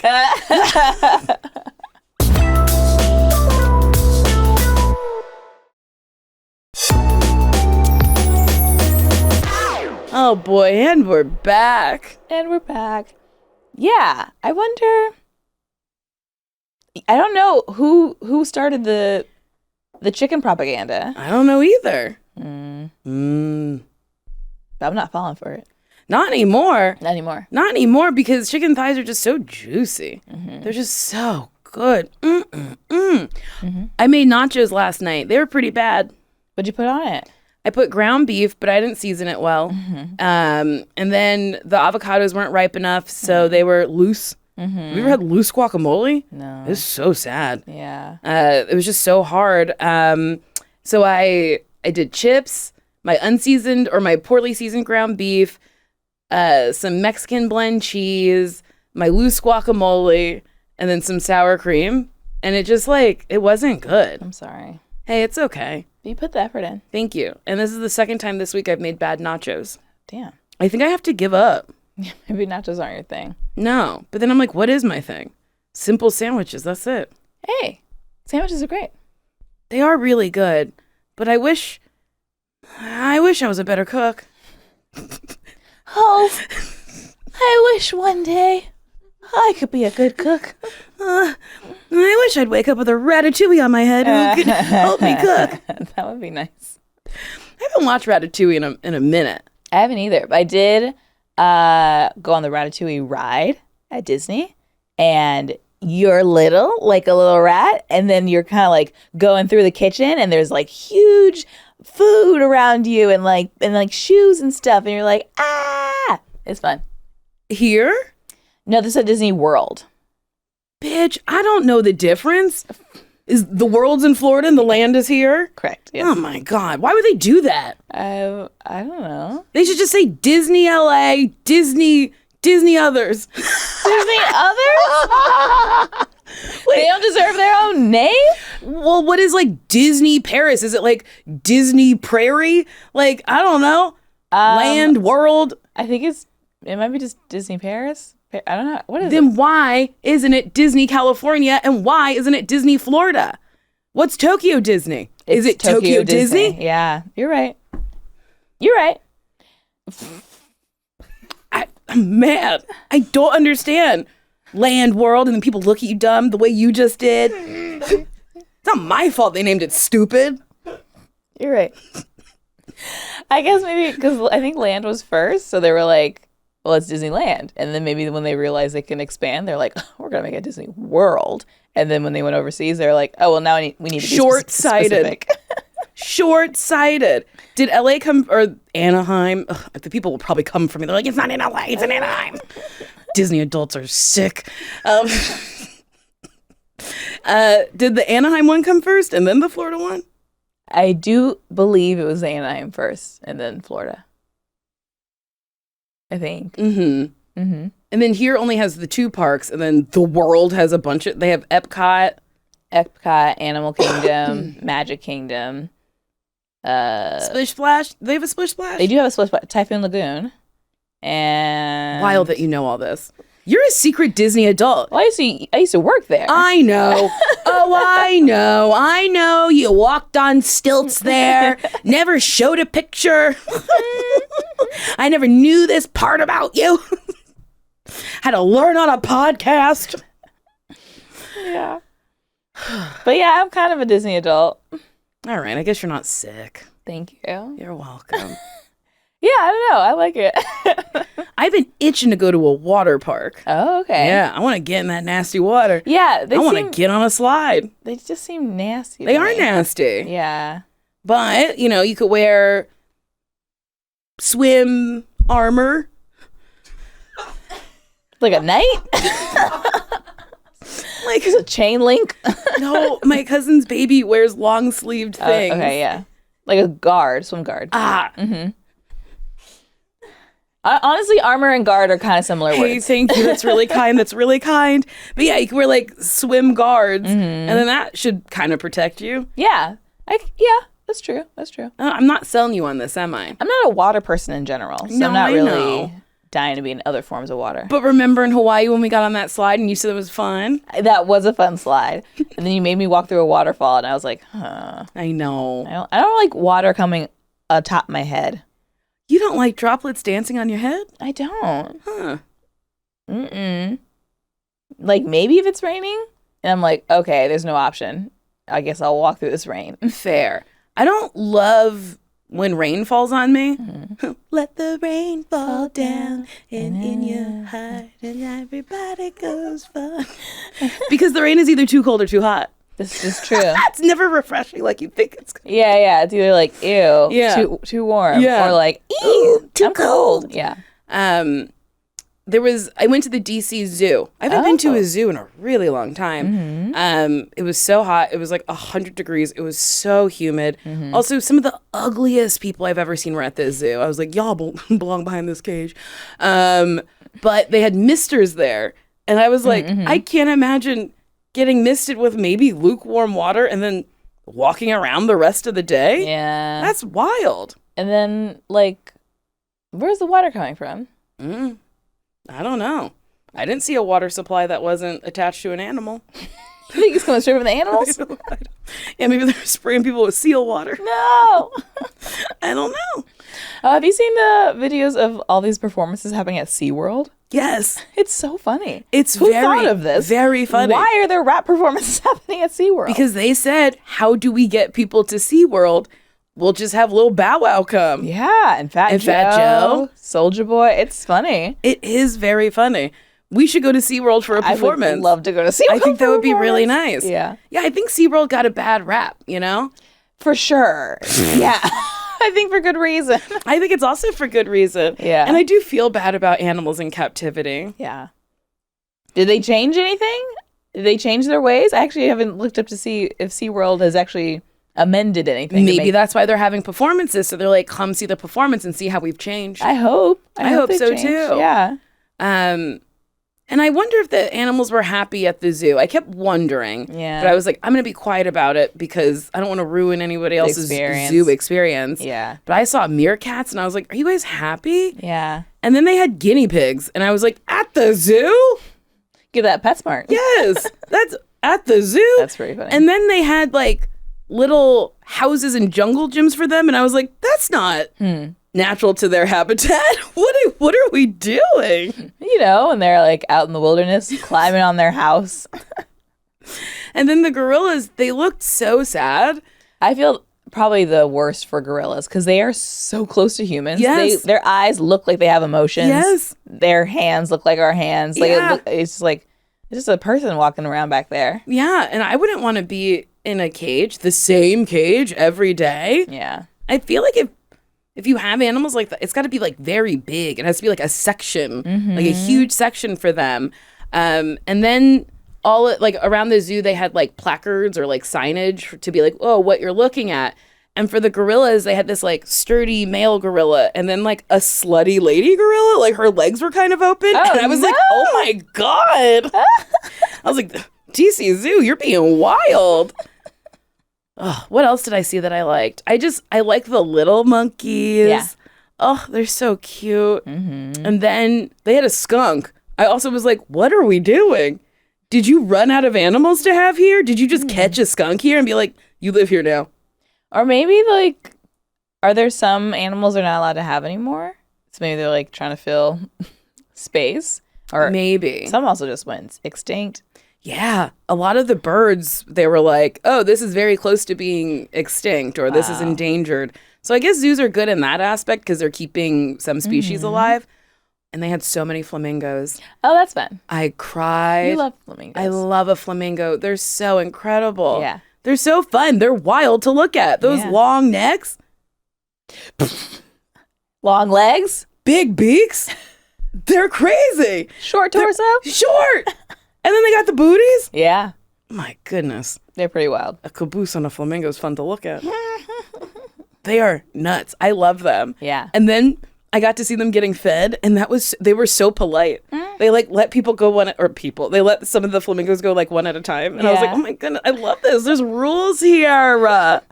Oh boy, and we're back. Yeah. I wonder. I don't know who started the chicken propaganda. I don't know either. But I'm not falling for it. Not anymore. Not anymore. Because chicken thighs are just so juicy. They're just so good. I made nachos last night. They were pretty bad. What'd you put on it? I put ground beef, but I didn't season it well. And then the avocados weren't ripe enough, so they were loose. Have you ever had loose guacamole? No. It's so sad. Yeah. It was just so hard. So I did chips, my unseasoned or my poorly seasoned ground beef, some Mexican blend cheese, my loose guacamole, and then some sour cream. And it just it wasn't good. I'm sorry. Hey, it's okay. You put the effort in. Thank you. And this is the second time this week I've made bad nachos. Damn. I think I have to give up. Maybe nachos aren't your thing. No. But then I'm like, what is my thing? Simple sandwiches. That's it. Hey, sandwiches are great. They are really good. But I wish I was a better cook. Oh, I wish one day I could be a good cook. I wish I'd wake up with a ratatouille on my head who could help me cook. That would be nice. I haven't watched Ratatouille in a minute. I haven't either, but I did go on the Ratatouille ride at Disney, and you're little, like a little rat, and then you're kind of like going through the kitchen, and there's like huge food around you, and like shoes and stuff, and you're like, ah, it's fun. Here? No, this is at Disney World. Bitch, I don't know the difference. Is the world's in Florida and the land is here? Correct. Yes. Oh my God. Why would they do that? I don't know. They should just say Disney LA, Disney others. Disney others? They don't deserve their own name? Well, what is like Disney Paris? Is it like Disney Prairie? Like, I don't know. Land, world. I think it might be just Disney Paris. I don't know. What is Then it? why isn't it Disney California and why isn't it Disney Florida? What's Tokyo Disney? Is it Tokyo Disney? Yeah, you're right. I'm mad. I don't understand. Land, world, and then people look at you dumb the way you just did. It's not my fault they named it stupid. You're right. I guess maybe because I think land was first, so they were like, well, it's Disneyland. And then maybe when they realized they can expand, they're like, oh, we're going to make it Disney World. And then when they went overseas, they're like, oh, well, now we need to be short-sighted. Short-sighted. Did LA come, or Anaheim? Ugh, the people will probably come for me. They're like, it's not in LA, it's in Anaheim. Disney adults are sick. Did the Anaheim one come first and then the Florida one? I do believe it was Anaheim first and then Florida. I think. Mm-hmm. Mm-hmm. And then here only has the 2 parks, and then the world has a bunch of. They have Epcot, Animal Kingdom, Magic Kingdom. Splish Splash. They have a Splish Splash. They do have a Splish Splash. Typhoon Lagoon. And Wild that you know all this. You're a secret Disney adult. Well, I used to work there. I know. Oh, I know. You walked on stilts there. Never showed a picture. I never knew this part about you. Had to learn on a podcast. Yeah. But yeah, I'm kind of a Disney adult. All right. I guess you're not sick. Thank you. You're welcome. Yeah, I don't know. I like it. I've been itching to go to a water park. Oh, okay. Yeah, I want to get in that nasty water. Yeah, I want to get on a slide. They just seem nasty. They to are me. nasty. Yeah. But, you could wear swim armor. Like a knight? Like a chain link? No, my cousin's baby wears long-sleeved things. Okay, yeah. Like a guard, swim guard. Mm-hmm. Honestly, armor and guard are kind of similar Hey, words. thank you. That's really kind. That's really kind. But yeah, you can wear like swim guards, and then that should kind of protect you. Yeah. Yeah, that's true. That's true. I'm not selling you on this, am I? I'm not a water person in general, so No, I'm not I really know. dying to be in other forms of water. But remember in Hawaii when we got on that slide and you said it was fun? That was a fun slide. And then you made me walk through a waterfall, and I was like, huh. I know. I don't like water coming atop my head. You don't like droplets dancing on your head? I don't. Huh. Mm-mm. Like, maybe if it's raining, and I'm like, okay, there's no option. I guess I'll walk through this rain. Fair. I don't love when rain falls on me. Let the rain fall down and in your heart and everybody goes fun. Because the rain is either too cold or too hot. This is true. It's never refreshing like you think it's going to be. Yeah. It's either like, ew, Yeah. too warm, Yeah. or like, ew, too I'm cold. Yeah. I went to the DC Zoo. I haven't been to a zoo in a really long time. It was so hot. It was like 100 degrees. It was so humid. Also, some of the ugliest people I've ever seen were at the zoo. I was like, y'all belong behind this cage. But they had misters there. And I was like, I can't imagine getting misted with maybe lukewarm water and then walking around the rest of the day. Yeah. That's wild. And then, like, where's the water coming from? I don't know. I didn't see a water supply that wasn't attached to an animal. You think it's coming straight from the animals? Yeah, maybe they're spraying people with seal water. No. I don't know. Have you seen the videos of all these performances happening at SeaWorld? Yes. It's so funny. It's Who very, thought of this? very funny. Why are there rap performances happening at SeaWorld? Because they said, how do we get people to SeaWorld? We'll just have Lil Bow Wow come. Yeah, and Fat Joe, Soulja Boy. It's funny. It is very funny. We should go to SeaWorld for a performance. I would love to go to SeaWorld. I think that would be really nice. Yeah. Yeah, I think SeaWorld got a bad rap, you know? For sure. Yeah. I think for good reason. I think it's also for good reason. Yeah. And I do feel bad about animals in captivity. Yeah. Did they change anything? Did they change their ways? I actually haven't looked up to see if SeaWorld has actually amended anything. Maybe that's why they're having performances. So they're like, come see the performance and see how we've changed. I hope. I hope they've so changed. too. Yeah. And I wonder if the animals were happy at the zoo. I kept wondering. Yeah. But I was like, I'm going to be quiet about it because I don't want to ruin anybody else's zoo experience. Yeah. But I saw meerkats and I was like, are you guys happy? Yeah. And then they had guinea pigs. And I was like, at the zoo? Give that PetSmart. Yes. That's at the zoo. That's pretty funny. And then they had like little houses and jungle gyms for them. And I was like, that's not natural to their habitat. What are we doing? You know, and they're like out in the wilderness climbing on their house. And then the gorillas, they looked so sad. I feel probably the worst for gorillas because they are so close to humans. Yes. Their eyes look like they have emotions. Yes. Their hands look like our hands. Like Yeah. it's just like it's just a person walking around back there. Yeah, and I wouldn't want to be in a cage, the same cage every day. Yeah. I feel like if if you have animals like that, it's got to be like very big. It has to be like a section, like a huge section for them. And then like around the zoo, they had like placards or like signage to be like, oh, what you're looking at. And for the gorillas, they had this like sturdy male gorilla and then like a slutty lady gorilla. Like her legs were kind of open. Oh, and I was like, oh my God. I was like, DC Zoo, you're being wild. Oh, what else did I see that I liked? I like the little monkeys. Yeah. Oh, they're so cute. And then they had a skunk. I also was like, what are we doing? Did you run out of animals to have here? Did you just catch a skunk here and be like, you live here now? Or maybe, like, are there some animals they're not allowed to have anymore? So maybe they're, like, trying to fill space? Or maybe. Some also just went extinct. Yeah. A lot of the birds, they were like, oh, this is very close to being extinct or this is endangered. So I guess zoos are good in that aspect because they're keeping some species alive. And they had so many flamingos. Oh, that's fun. I cried. You love flamingos. I love a flamingo. They're so incredible. Yeah. They're so fun. They're wild to look at. Those long necks. Long legs. Big beaks. They're crazy. Short torso. Short. And then they got the booties. Yeah. My goodness. They're pretty wild. A caboose on a flamingo is fun to look at. They are nuts. I love them. Yeah. And then I got to see them getting fed, and they were so polite. They like let people go they let some of the flamingos go like one at a time. And I was like, oh my goodness, I love this. There's rules here. Well,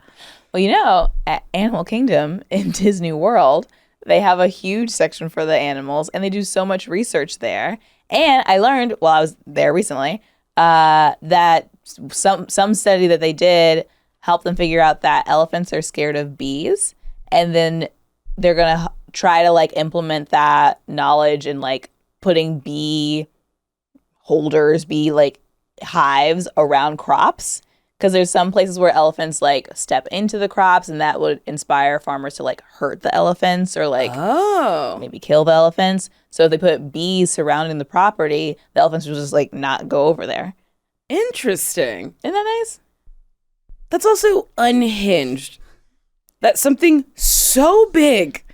you know, at Animal Kingdom in Disney World, they have a huge section for the animals, and they do so much research there. And I learned while I was there recently that some study that they did helped them figure out that elephants are scared of bees, and then they're gonna try to like implement that knowledge and like putting bee holders, bee like hives around crops, because there's some places where elephants like step into the crops and that would inspire farmers to like hurt the elephants or like maybe kill the elephants. So if they put bees surrounding the property, the elephants will just like not go over there. Interesting. Isn't that nice? That's also unhinged. That something so big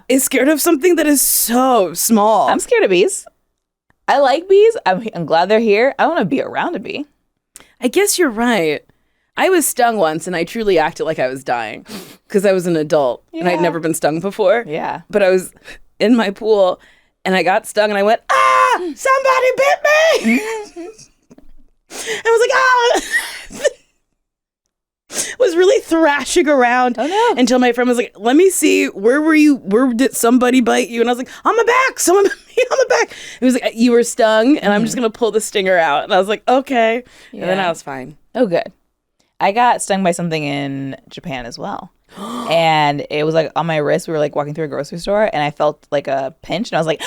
is scared of something that is so small. I'm scared of bees. I like bees. I'm glad they're here. I want to be around a bee. I guess you're right. I was stung once and I truly acted like I was dying because I was an adult and I'd never been stung before. Yeah. But I was in my pool and I got stung and I went, somebody bit me. I was like, was really thrashing around until my friend was like, let me see, where did somebody bite you? And I was like, on my back, someone bit me on my back. It was like, you were stung and I'm just gonna pull the stinger out. And I was like, okay. And then I was fine. Oh, good. I got stung by something in Japan as well. And it was like on my wrist. We were like walking through a grocery store and I felt like a pinch and I was like,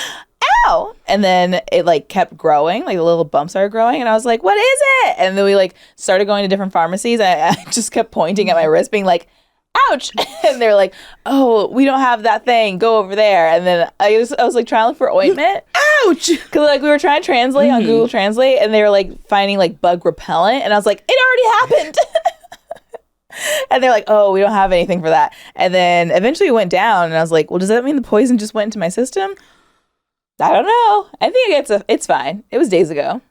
ow! And then it like kept growing, like the little bumps started growing and I was like, what is it? And then we like started going to different pharmacies. I just kept pointing at my wrist being like, ouch! And they're like, oh, we don't have that thing. Go over there. And then I was like trying to look for ointment. Ouch! Because like we were trying to translate on Google Translate and they were like finding like bug repellent. And I was like, it already happened. And they're like, oh, we don't have anything for that. And then eventually it went down and I was like, well, does that mean the poison just went into my system? I don't know. I think it's fine. It was days ago.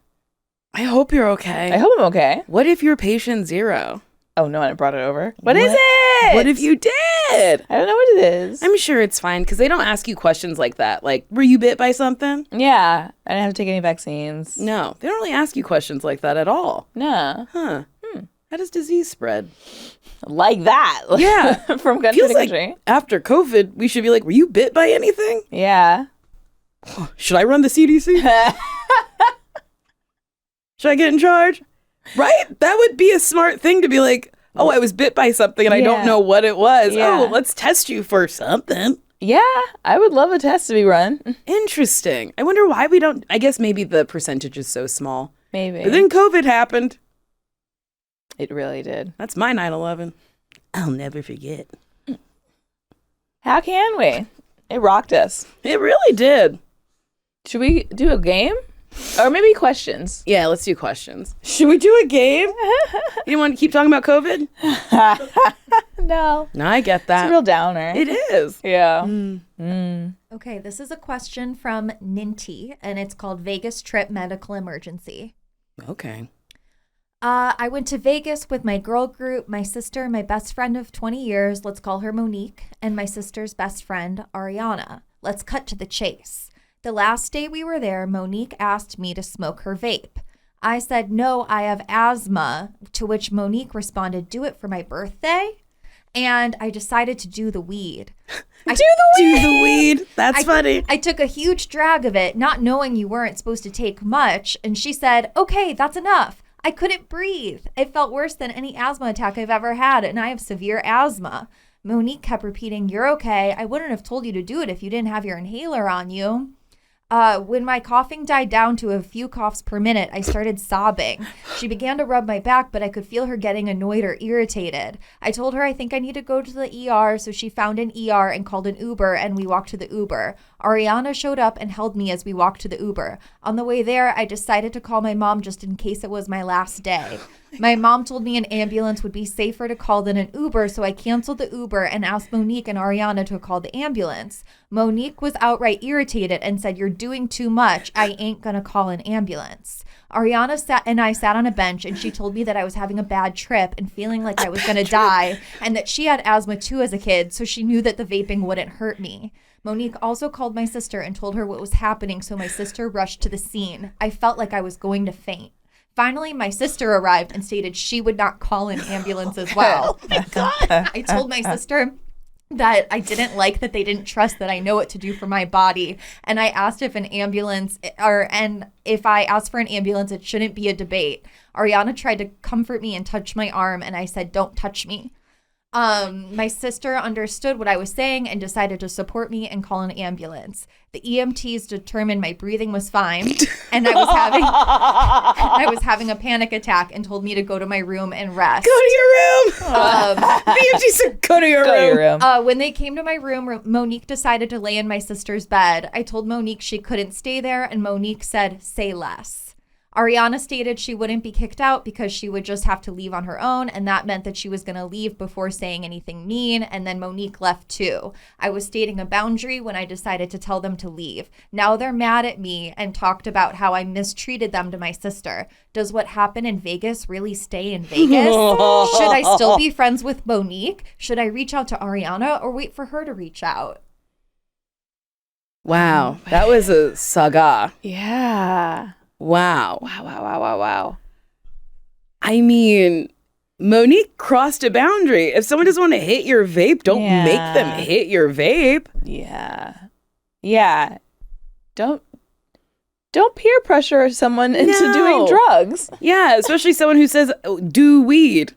I hope you're okay. I hope I'm okay. What if you're patient 0? Oh, no, I brought it over. What is it? What if you did? I don't know what it is. I'm sure it's fine because they don't ask you questions like that. Like, were you bit by something? Yeah. I didn't have to take any vaccines. No, they don't really ask you questions like that at all. No. Huh. How does disease spread? Like that. Yeah. From country to country. Like after COVID, we should be like, were you bit by anything? Yeah. Should I run the CDC? Should I get in charge? Right? That would be a smart thing to be like, oh, I was bit by something and I don't know what it was. Yeah. Oh, well, let's test you for something. Yeah. I would love a test to be run. Interesting. I wonder why we don't. I guess maybe the percentage is so small. Maybe. But then COVID happened. It really did. That's my 9/11. I'll never forget. How can we? It rocked us. It really did. Should we do a game? Or maybe questions. Yeah, let's do questions. Should we do a game? You want to keep talking about COVID? No. No, I get that. It's a real downer. It is. Yeah. Okay, this is a question from Ninty, and it's called Vegas Trip Medical Emergency. Okay. I went to Vegas with my girl group, my sister, my best friend of 20 years, let's call her Monique, and my sister's best friend, Ariana. Let's cut to the chase. The last day we were there, Monique asked me to smoke her vape. I said, no, I have asthma, to which Monique responded, do it for my birthday. And I decided to do the weed. Do the weed. That's funny. I took a huge drag of it, not knowing you weren't supposed to take much. And she said, okay, that's enough. I couldn't breathe. It felt worse than any asthma attack I've ever had, and I have severe asthma. Monique kept repeating, you're okay. I wouldn't have told you to do it if you didn't have your inhaler on you. When my coughing died down to a few coughs per minute, I started sobbing. She began to rub my back, but I could feel her getting annoyed or irritated. I told her I think I need to go to the ER, so she found an ER and called an Uber, and we walked to the Uber. Ariana showed up and held me as we walked to the Uber. On the way there, I decided to call my mom just in case it was my last day. My mom told me an ambulance would be safer to call than an Uber, so I canceled the Uber and asked Monique and Ariana to call the ambulance. Monique was outright irritated and said, you're doing too much. I ain't gonna call an ambulance. Ariana sat on a bench, and she told me that I was having a bad trip and feeling like I was gonna die, and that she had asthma too as a kid, so she knew that the vaping wouldn't hurt me. Monique also called my sister and told her what was happening, so my sister rushed to the scene. I felt like I was going to faint. Finally, my sister arrived and stated she would not call an ambulance as well. Oh my God. I told my sister that I didn't like that they didn't trust that I know what to do for my body. And I asked if if I asked for an ambulance, it shouldn't be a debate. Ariana tried to comfort me and touch my arm, and I said, don't touch me. My sister understood what I was saying and decided to support me and call an ambulance. The EMTs determined my breathing was fine, and I was having a panic attack and told me to go to my room and rest. Go to your room. The EMT said, go to your room. When they came to my room, Monique decided to lay in my sister's bed. I told Monique she couldn't stay there, and Monique said, say less. Ariana stated she wouldn't be kicked out because she would just have to leave on her own, and that meant that she was going to leave before saying anything mean, and then Monique left too. I was stating a boundary when I decided to tell them to leave. Now they're mad at me and talked about how I mistreated them to my sister. Does what happened in Vegas really stay in Vegas? Should I still be friends with Monique? Should I reach out to Ariana or wait for her to reach out? Wow, that was a saga. Yeah. Wow. Wow. I mean, Monique crossed a boundary. If someone doesn't want to hit your vape, don't make them hit your vape. Yeah. Don't peer pressure someone into doing drugs. Yeah, especially someone who says, do weed.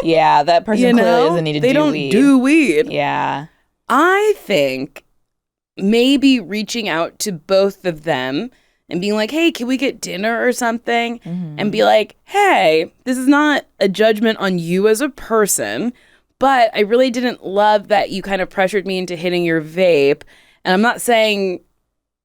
Yeah, that person clearly doesn't need to do weed. They don't do weed. Yeah. I think maybe reaching out to both of them and being like, hey, can we get dinner or something? Mm-hmm. And be like, hey, this is not a judgment on you as a person, but I really didn't love that you kind of pressured me into hitting your vape. And I'm not saying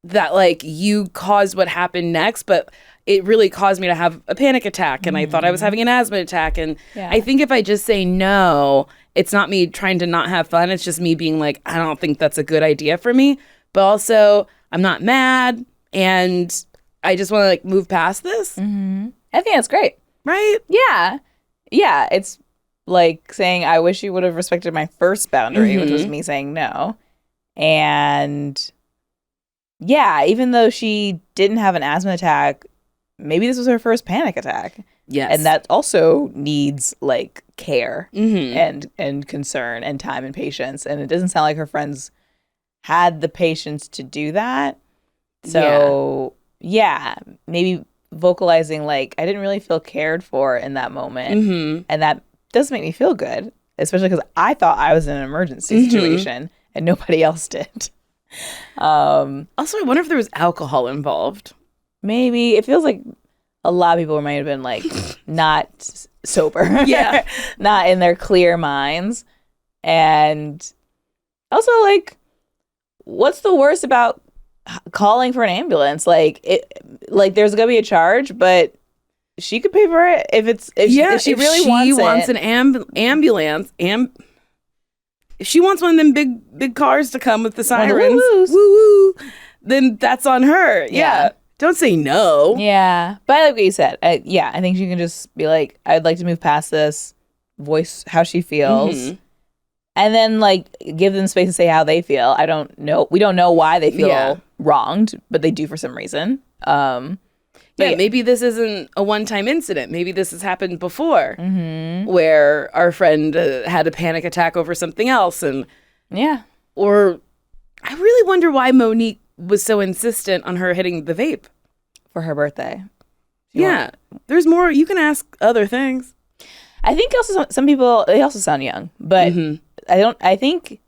that like you caused what happened next, but it really caused me to have a panic attack. And I thought I was having an asthma attack. And I think if I just say no, it's not me trying to not have fun. It's just me being like, I don't think that's a good idea for me. But also, I'm not mad. And I just want to like move past this. Mm-hmm. I think that's great. Right? Yeah. Yeah. It's like saying, I wish you would have respected my first boundary, which was me saying no. And yeah, even though she didn't have an asthma attack, maybe this was her first panic attack. Yes. And that also needs like care and concern and time and patience. And it doesn't sound like her friends had the patience to do that. So, yeah, maybe vocalizing like, I didn't really feel cared for in that moment. Mm-hmm. And that does make me feel good, especially because I thought I was in an emergency situation and nobody else did. Also, I wonder if there was alcohol involved. Maybe. It feels like a lot of people might have been like not sober. Yeah. Not in their clear minds. And also like, what's the worst about calling for an ambulance. Like there's gonna be a charge, but she could pay for it if she really wants an ambulance. If she wants one of them big cars to come with the sirens, woo, then that's on her. Yeah. Don't say no. Yeah. But I like what you said. I think she can just be like, I'd like to move past this, voice how she feels, and then like give them space to say how they feel. I don't know. We don't know why they feel wronged, but they do for some reason. Maybe this isn't a one-time incident. Maybe this has happened before, where our friend had a panic attack over something else, or I really wonder why Monique was so insistent on her hitting the vape for her birthday. There's more. You can ask other things. I think also some people, they also sound young, but I think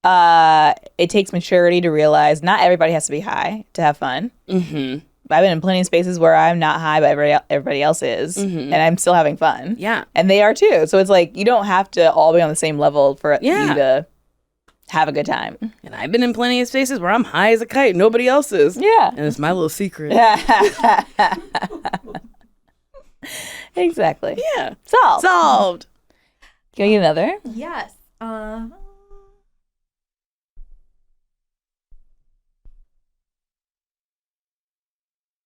it takes maturity to realize not everybody has to be high to have fun. I've been in plenty of spaces where I'm not high, but everybody else is, and I'm still having fun. Yeah. And they are too. So it's like, you don't have to all be on the same level for you to have a good time. And I've been in plenty of spaces where I'm high as a kite. Nobody else is. Yeah. And it's my little secret. Exactly. Yeah. Solved. Can we get another? Yes.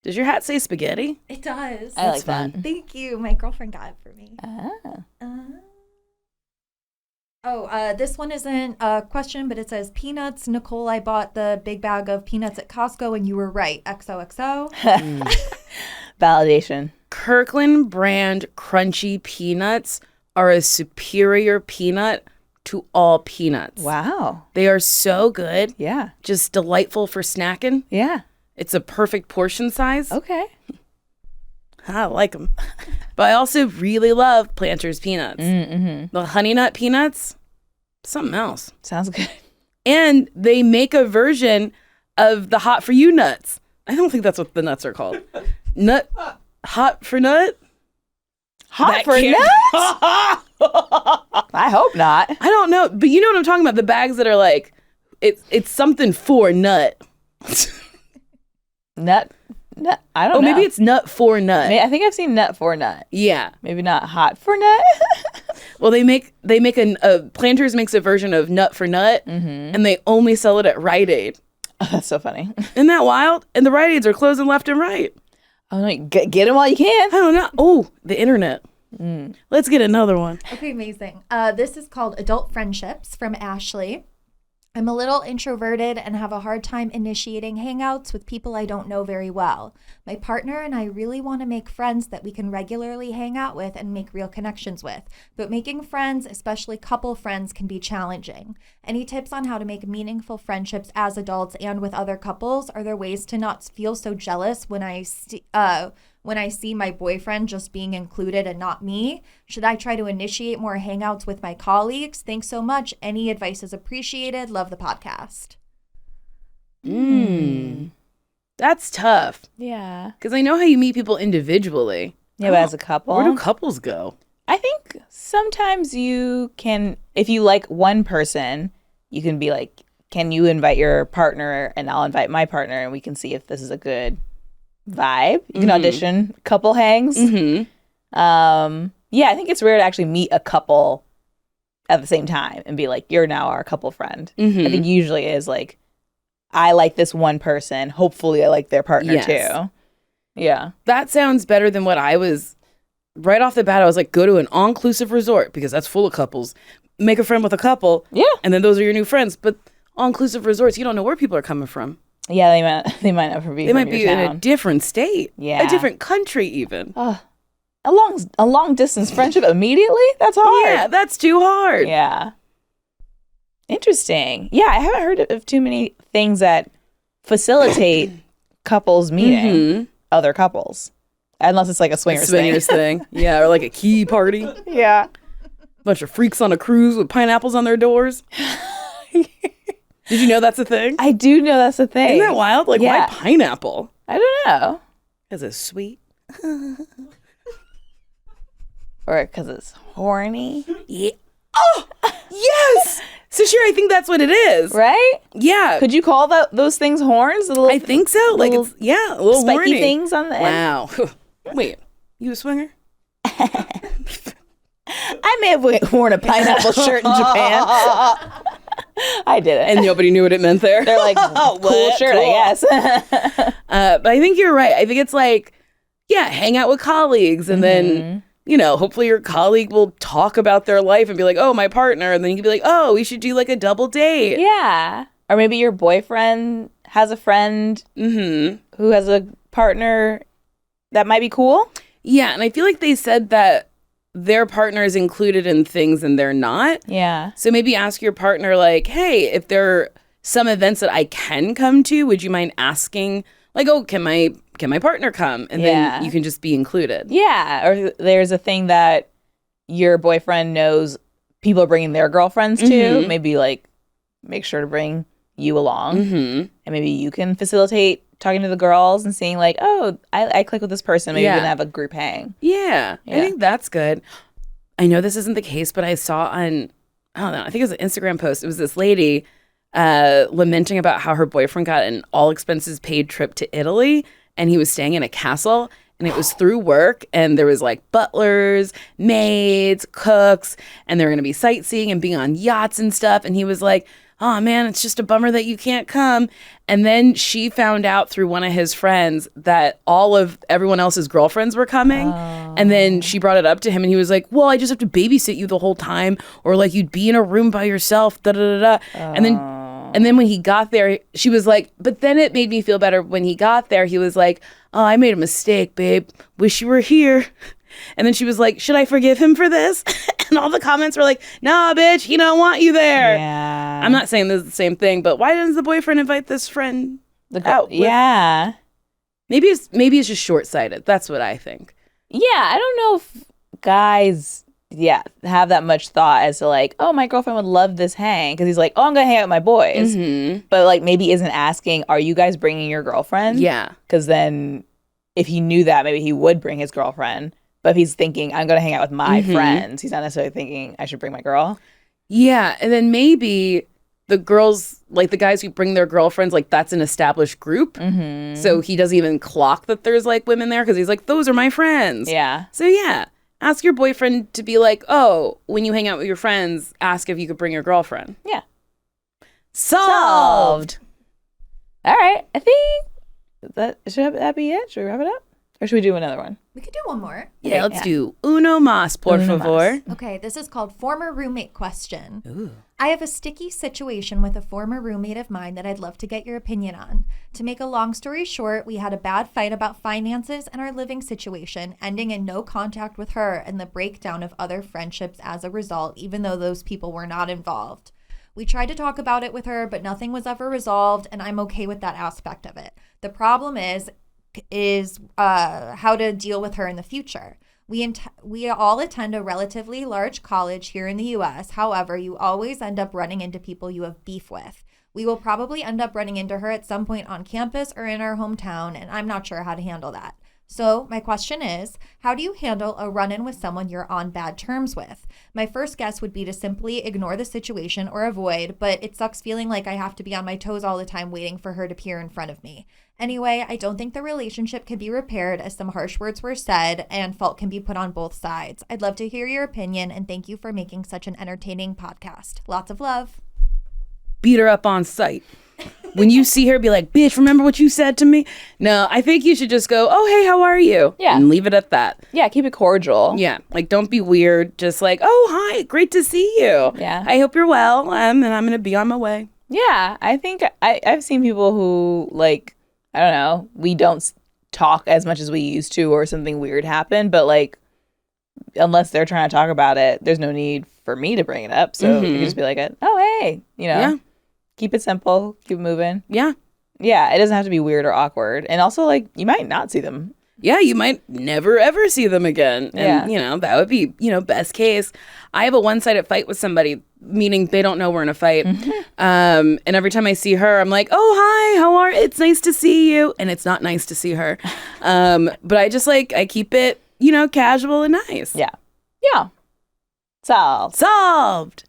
Does your hat say spaghetti? It does. I like that. Thank you. My girlfriend got it for me. This one isn't a question, but it says peanuts. Nicole, I bought the big bag of peanuts at Costco, and you were right. XOXO. Validation. Kirkland brand crunchy peanuts are a superior peanut to all peanuts. Wow. They are so good. Yeah. Just delightful for snacking. Yeah. It's a perfect portion size. Okay. I like them. But I also really love Planters peanuts. The Honey Nut peanuts, something else. Sounds good. And they make a version of the Hot for You nuts. I don't think that's what the nuts are called. Hot for nut? Hot for nuts? I hope not. I don't know. But you know what I'm talking about? The bags that are like, it's something for nut. Nut. I don't know. Maybe it's nut for nut. I think I've seen nut for nut. Yeah. Maybe not hot for nut. Well, they make Planters makes a version of nut for nut, and they only sell it at Rite Aid. Oh, that's so funny. Isn't that wild? And the Rite Aids are closing left and right. Oh no, get them while you can. I don't know. Oh, the internet. Let's get another one. Okay, amazing. This is called Adult Friendships from Ashley. I'm a little introverted and have a hard time initiating hangouts with people I don't know very well. My partner and I really want to make friends that we can regularly hang out with and make real connections with. But making friends, especially couple friends, can be challenging. Any tips on how to make meaningful friendships as adults and with other couples? Are there ways to not feel so jealous when I see my boyfriend just being included and not me? Should I try to initiate more hangouts with my colleagues? Thanks so much. Any advice is appreciated. Love the podcast. That's tough. Yeah. Because I know how you meet people individually. Yeah, but as a couple. Where do couples go? I think sometimes you can, if you like one person, you can be like, can you invite your partner and I'll invite my partner and we can see if this is a good vibe. You can audition couple hangs. Yeah, I think it's rare to actually meet a couple at the same time and be like, you're now our couple friend. I think usually is like, I like this one person. Hopefully I like their partner too. Yeah. That sounds better than what I was. Right off the bat, I was like, go to an all-inclusive resort because that's full of couples. Make a friend with a couple. Yeah. And then those are your new friends. But all-inclusive resorts, you don't know where people are coming from. Yeah, they might not be. They might be in a different state. Yeah. A different country even. A long distance friendship immediately? That's hard. Yeah, that's too hard. Yeah. Interesting. Yeah, I haven't heard of too many things that facilitate couples meeting other couples. Unless it's like a swingers thing. Yeah, or like a key party. Yeah. Bunch of freaks on a cruise with pineapples on their doors. Did you know that's a thing? I do know that's a thing. Isn't that wild? Like, why pineapple? I don't know. Because it's sweet. Or because it's horny. Yeah. Oh, yes! Sasheer, I think that's what it is. Right? Yeah. Could you call those things horns? The little, I think so. Like, little it's, yeah, a little spiky horny. things on the end. Wow. Wait, you a swinger? I may have worn a pineapple shirt in Japan. I didn't. And nobody knew what it meant there. They're like, cool shirt, I guess. But I think you're right. I think it's like, yeah, hang out with colleagues and then, you know, hopefully your colleague will talk about their life and be like, oh, my partner. And then you can be like, oh, we should do like a double date. Yeah. Or maybe your boyfriend has a friend who has a partner that might be cool. Yeah. And I feel like they said that their partner is included in things and they're not. Yeah. So maybe ask your partner, like, hey, if there are some events that I can come to, would you mind asking, like, oh, can my partner come? And then you can just be included. Yeah. Or there's a thing that your boyfriend knows people are bringing their girlfriends to. Maybe, like, make sure to bring you along. And maybe you can facilitate talking to the girls and seeing, like, oh, I click with this person. Maybe we can have a group hang. Yeah. I think that's good. I know this isn't the case, but I saw on, I don't know, I think it was an Instagram post. It was this lady lamenting about how her boyfriend got an all expenses paid trip to Italy and he was staying in a castle and it was through work and there was like butlers, maids, cooks, and they were going to be sightseeing and being on yachts and stuff. And he was like, oh man, it's just a bummer that you can't come. And then she found out through one of his friends that all of everyone else's girlfriends were coming. And then she brought it up to him and he was like, well, I just have to babysit you the whole time. Or like you'd be in a room by yourself, da da da da. And then when he got there, she was like, but then it made me feel better when he got there. He was like, oh, I made a mistake, babe. Wish you were here. And then she was like, should I forgive him for this? And all the comments were like, nah, bitch, he don't want you there. Yeah. I'm not saying this is the same thing, but why doesn't the boyfriend invite this friend out? Yeah. Maybe it's just short-sighted. That's what I think. Yeah, I don't know if guys, have that much thought as to like, oh, my girlfriend would love this hang. Because he's like, oh, I'm going to hang out with my boys. But like maybe isn't asking, are you guys bringing your girlfriend? Yeah. Because then if he knew that, maybe he would bring his girlfriend. But if he's thinking, I'm going to hang out with my friends, he's not necessarily thinking, I should bring my girl. Yeah. And then maybe the girls, like the guys who bring their girlfriends, like that's an established group. So he doesn't even clock that there's like women there because he's like, those are my friends. Yeah. So yeah, ask your boyfriend to be like, oh, when you hang out with your friends, ask if you could bring your girlfriend. Yeah. Solved. All right. I think should that be it? Should we wrap it up? Or should we do another one? We could do one more. Yeah, let's do uno más, por favor. Okay, this is called Former Roommate Question. Ooh. I have a sticky situation with a former roommate of mine that I'd love to get your opinion on. To make a long story short, we had a bad fight about finances and our living situation, ending in no contact with her and the breakdown of other friendships as a result, even though those people were not involved. We tried to talk about it with her, but nothing was ever resolved, and I'm okay with that aspect of it. The problem is how to deal with her in the future. We all attend a relatively large college here in the U.S. However, you always end up running into people you have beef with. We will probably end up running into her at some point on campus or in our hometown, and I'm not sure how to handle that. So my question is, how do you handle a run-in with someone you're on bad terms with? My first guess would be to simply ignore the situation or avoid, but it sucks feeling like I have to be on my toes all the time waiting for her to appear in front of me. Anyway, I don't think the relationship can be repaired as some harsh words were said and fault can be put on both sides. I'd love to hear your opinion and thank you for making such an entertaining podcast. Lots of love. Beat her up on sight. When you see her, be like, bitch, remember what you said to me? No, I think you should just go, oh, hey, how are you? Yeah. And leave it at that. Yeah, keep it cordial. Yeah. Like, don't be weird. Just like, oh, hi, great to see you. Yeah. I hope you're well. And I'm going to be on my way. Yeah. I think I've seen people who, like, I don't know, we don't talk as much as we used to or something weird happened. But, like, unless they're trying to talk about it, there's no need for me to bring it up. So you can just be like, oh, hey, you know. Yeah. Keep it simple. Keep it moving. Yeah. Yeah, it doesn't have to be weird or awkward. And also, like, you might not see them. Yeah, you might never, ever see them again. And, you know, that would be, best case. I have a one-sided fight with somebody, meaning they don't know we're in a fight. And every time I see her, I'm like, oh, hi, how are you? It's nice to see you. And it's not nice to see her. But I just, I keep it, casual and nice. Yeah. Yeah. Solved. Solved.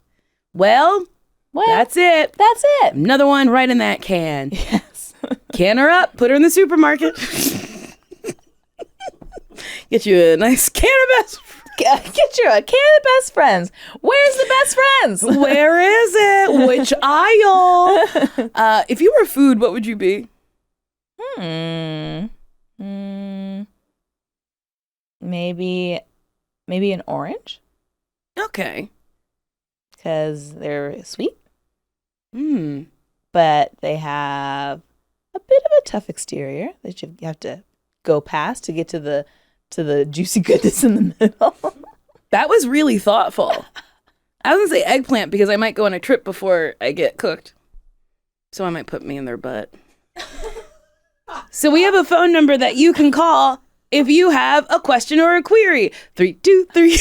Well, Well, That's it. That's it. Another one right in that can. Yes. Can her up. Put her in the supermarket. Get you a nice can of best. Get you a can of best friends. Where's the best friends? Where is it? Which aisle? If you were food, what would you be? Maybe an orange Okay. because they're sweet, Hmm. but they have a bit of a tough exterior that you have to go past to get to the juicy goodness in the middle. That was really thoughtful. I was gonna say eggplant because I might go on a trip before I get cooked. So I might put me in their butt. So we have a phone number that you can call if you have a question or a query. 323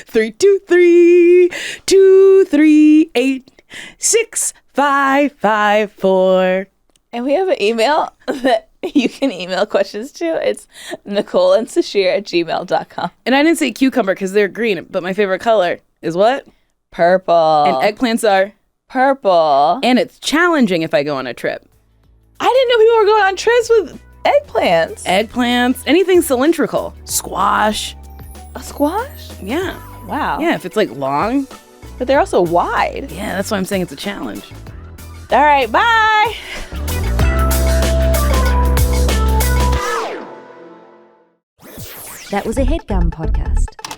323 238 6554. And we have an email that you can email questions to. It's NicoleandSasheer@gmail.com. And I didn't say cucumber because they're green, but my favorite color is what? Purple. And eggplants are. Purple. And it's challenging if I go on a trip. I didn't know people were going on trips with eggplants. Eggplants, anything cylindrical. Squash. A squash? Yeah. Wow. Yeah, if it's like long. But they're also wide. Yeah, that's why I'm saying it's a challenge. All right, bye. That was a Headgum podcast.